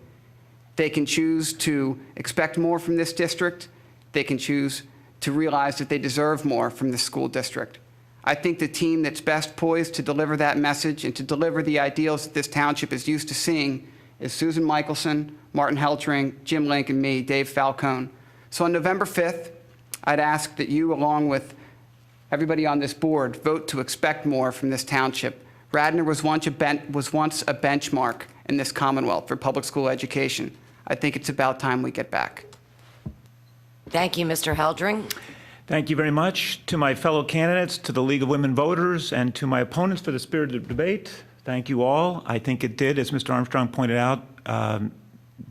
They can choose to expect more from this district. They can choose to realize that they deserve more from this school district. I think the team that's best poised to deliver that message and to deliver the ideals that this township is used to seeing is Susan Michelson, Martin Heltring, Jim Link, and me, Dave Falcone. So on November 5th, I'd ask that you, along with everybody on this board, vote to expect more from this township. Radnor was once a benchmark in this Commonwealth for public school education. I think it's about time we get back. Thank you, Mr. Heldring. Thank you very much to my fellow candidates, to the League of Women Voters, and to my opponents for the spirited debate. Thank you all. I think it did, as Mr. Armstrong pointed out,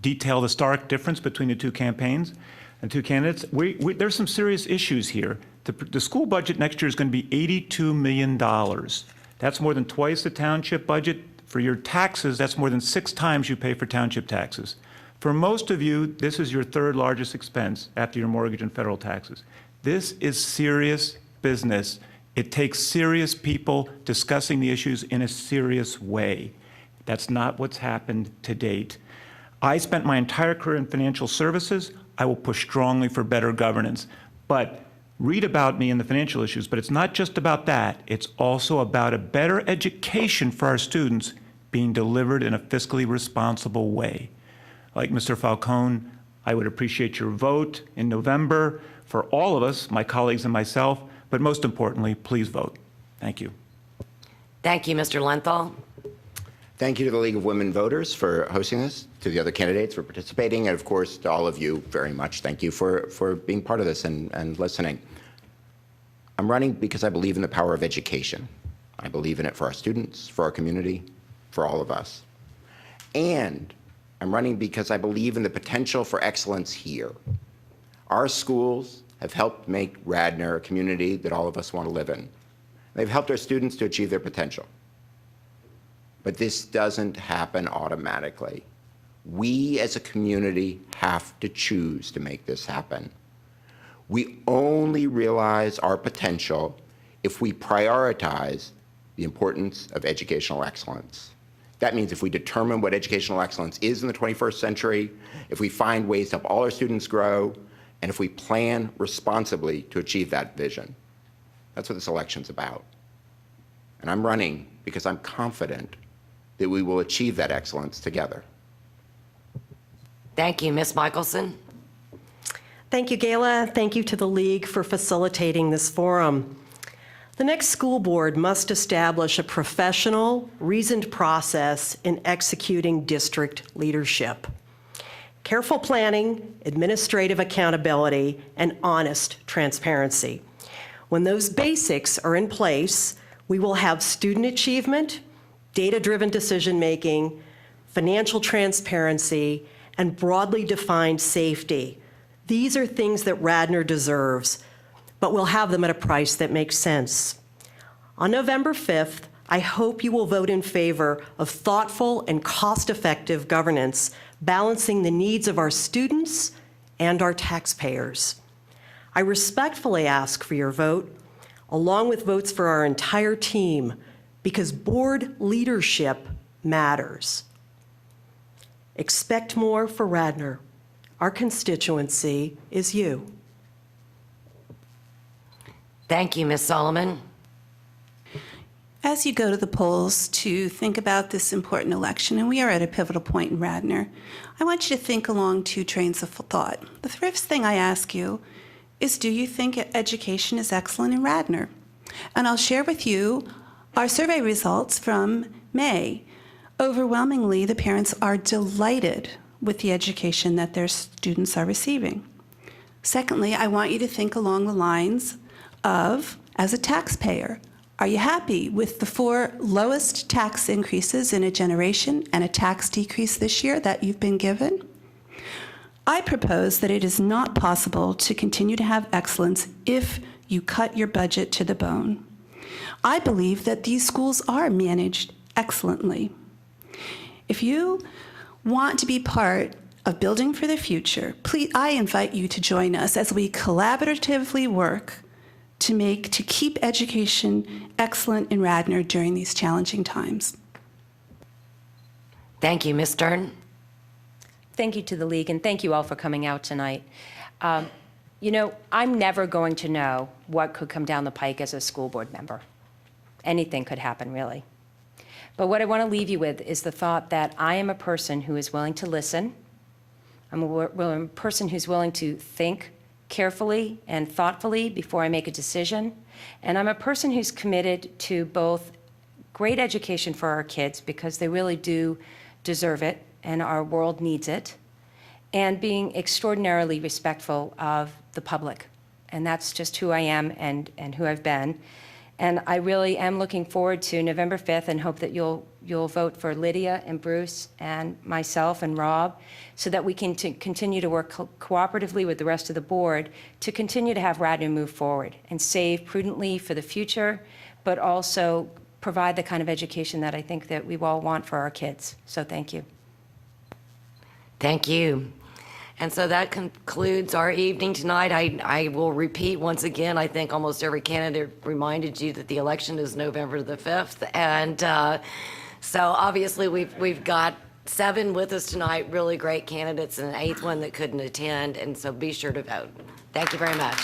detail the stark difference between the two campaigns and two candidates. There's some serious issues here. The school budget next year is going to be $82 million. That's more than twice the township budget. For your taxes, that's more than 6 times you pay for township taxes. For most of you, this is your third largest expense after your mortgage and federal taxes. This is serious business. It takes serious people discussing the issues in a serious way. That's not what's happened to date. I spent my entire career in financial services. I will push strongly for better governance. But read about me in the financial issues, but it's not just about that. It's also about a better education for our students being delivered in a fiscally responsible way. Like Mr. Falcone, I would appreciate your vote in November for all of us, my colleagues and myself, but most importantly, please vote. Thank you. Thank you, Mr. Lenthal. Thank you to the League of Women Voters for hosting this, to the other candidates for participating, and of course to all of you very much. Thank you for being part of this and listening. I'm running because I believe in the power of education. I believe in it for our students, for our community, for all of us. And I'm running because I believe in the potential for excellence here. Our schools have helped make Radnor a community that all of us want to live in. They've helped our students to achieve their potential. But this doesn't happen automatically. We as a community have to choose to make this happen. We only realize our potential if we prioritize the importance of educational excellence. That means if we determine what educational excellence is in the 21st century, if we find ways to help all our students grow, and if we plan responsibly to achieve that vision. That's what this election's about. And I'm running because I'm confident that we will achieve that excellence together. Thank you, Ms. Michelson. Thank you, Gayla. Thank you to the League for facilitating this forum. The next school board must establish a professional, reasoned process in executing district leadership. Careful planning, administrative accountability, and honest transparency. When those basics are in place, we will have student achievement, data-driven decision-making, financial transparency, and broadly defined safety. These are things that Radnor deserves, but we'll have them at a price that makes sense. On November 5th, I hope you will vote in favor of thoughtful and cost-effective governance, balancing the needs of our students and our taxpayers. I respectfully ask for your vote, along with votes for our entire team, because board leadership matters. Expect more for Radnor. Our constituency is you. Thank you, Ms. Solomon. As you go to the polls to think about this important election, and we are at a pivotal point in Radnor, I want you to think along two trains of thought. The first thing I ask you is, do you think education is excellent in Radnor? And I'll share with you our survey results from May. Overwhelmingly, the parents are delighted with the education that their students are receiving. Secondly, I want you to think along the lines of, as a taxpayer, are you happy with the 4 lowest tax increases in a generation and a tax decrease this year that you've been given? I propose that it is not possible to continue to have excellence if you cut your budget to the bone. I believe that these schools are managed excellently. If you want to be part of building for the future, please, I invite you to join us as we collaboratively work to keep education excellent in Radnor during these challenging times. Thank you, Ms. Stern. Thank you to the League, and thank you all for coming out tonight. You know, I'm never going to know what could come down the pike as a school board member. Anything could happen, really. But what I want to leave you with is the thought that I am a person who is willing to listen. I'm a person who's willing to think carefully and thoughtfully before I make a decision. And I'm a person who's committed to both great education for our kids, because they really do deserve it and our world needs it, and being extraordinarily respectful of the public. And that's just who I am and who I've been. And I really am looking forward to November 5th and hope that you'll vote for Lydia and Bruce and myself and Rob, so that we can continue to work cooperatively with the rest of the board to continue to have Radnor move forward and save prudently for the future, but also provide the kind of education that I think that we all want for our kids. So thank you. Thank you. And so that concludes our evening tonight. I will repeat once again, I think almost every candidate reminded you that the election is November the 5th. And so obviously we've got 7 with us tonight, really great candidates, and an 8th one that couldn't attend. And so be sure to vote. Thank you very much.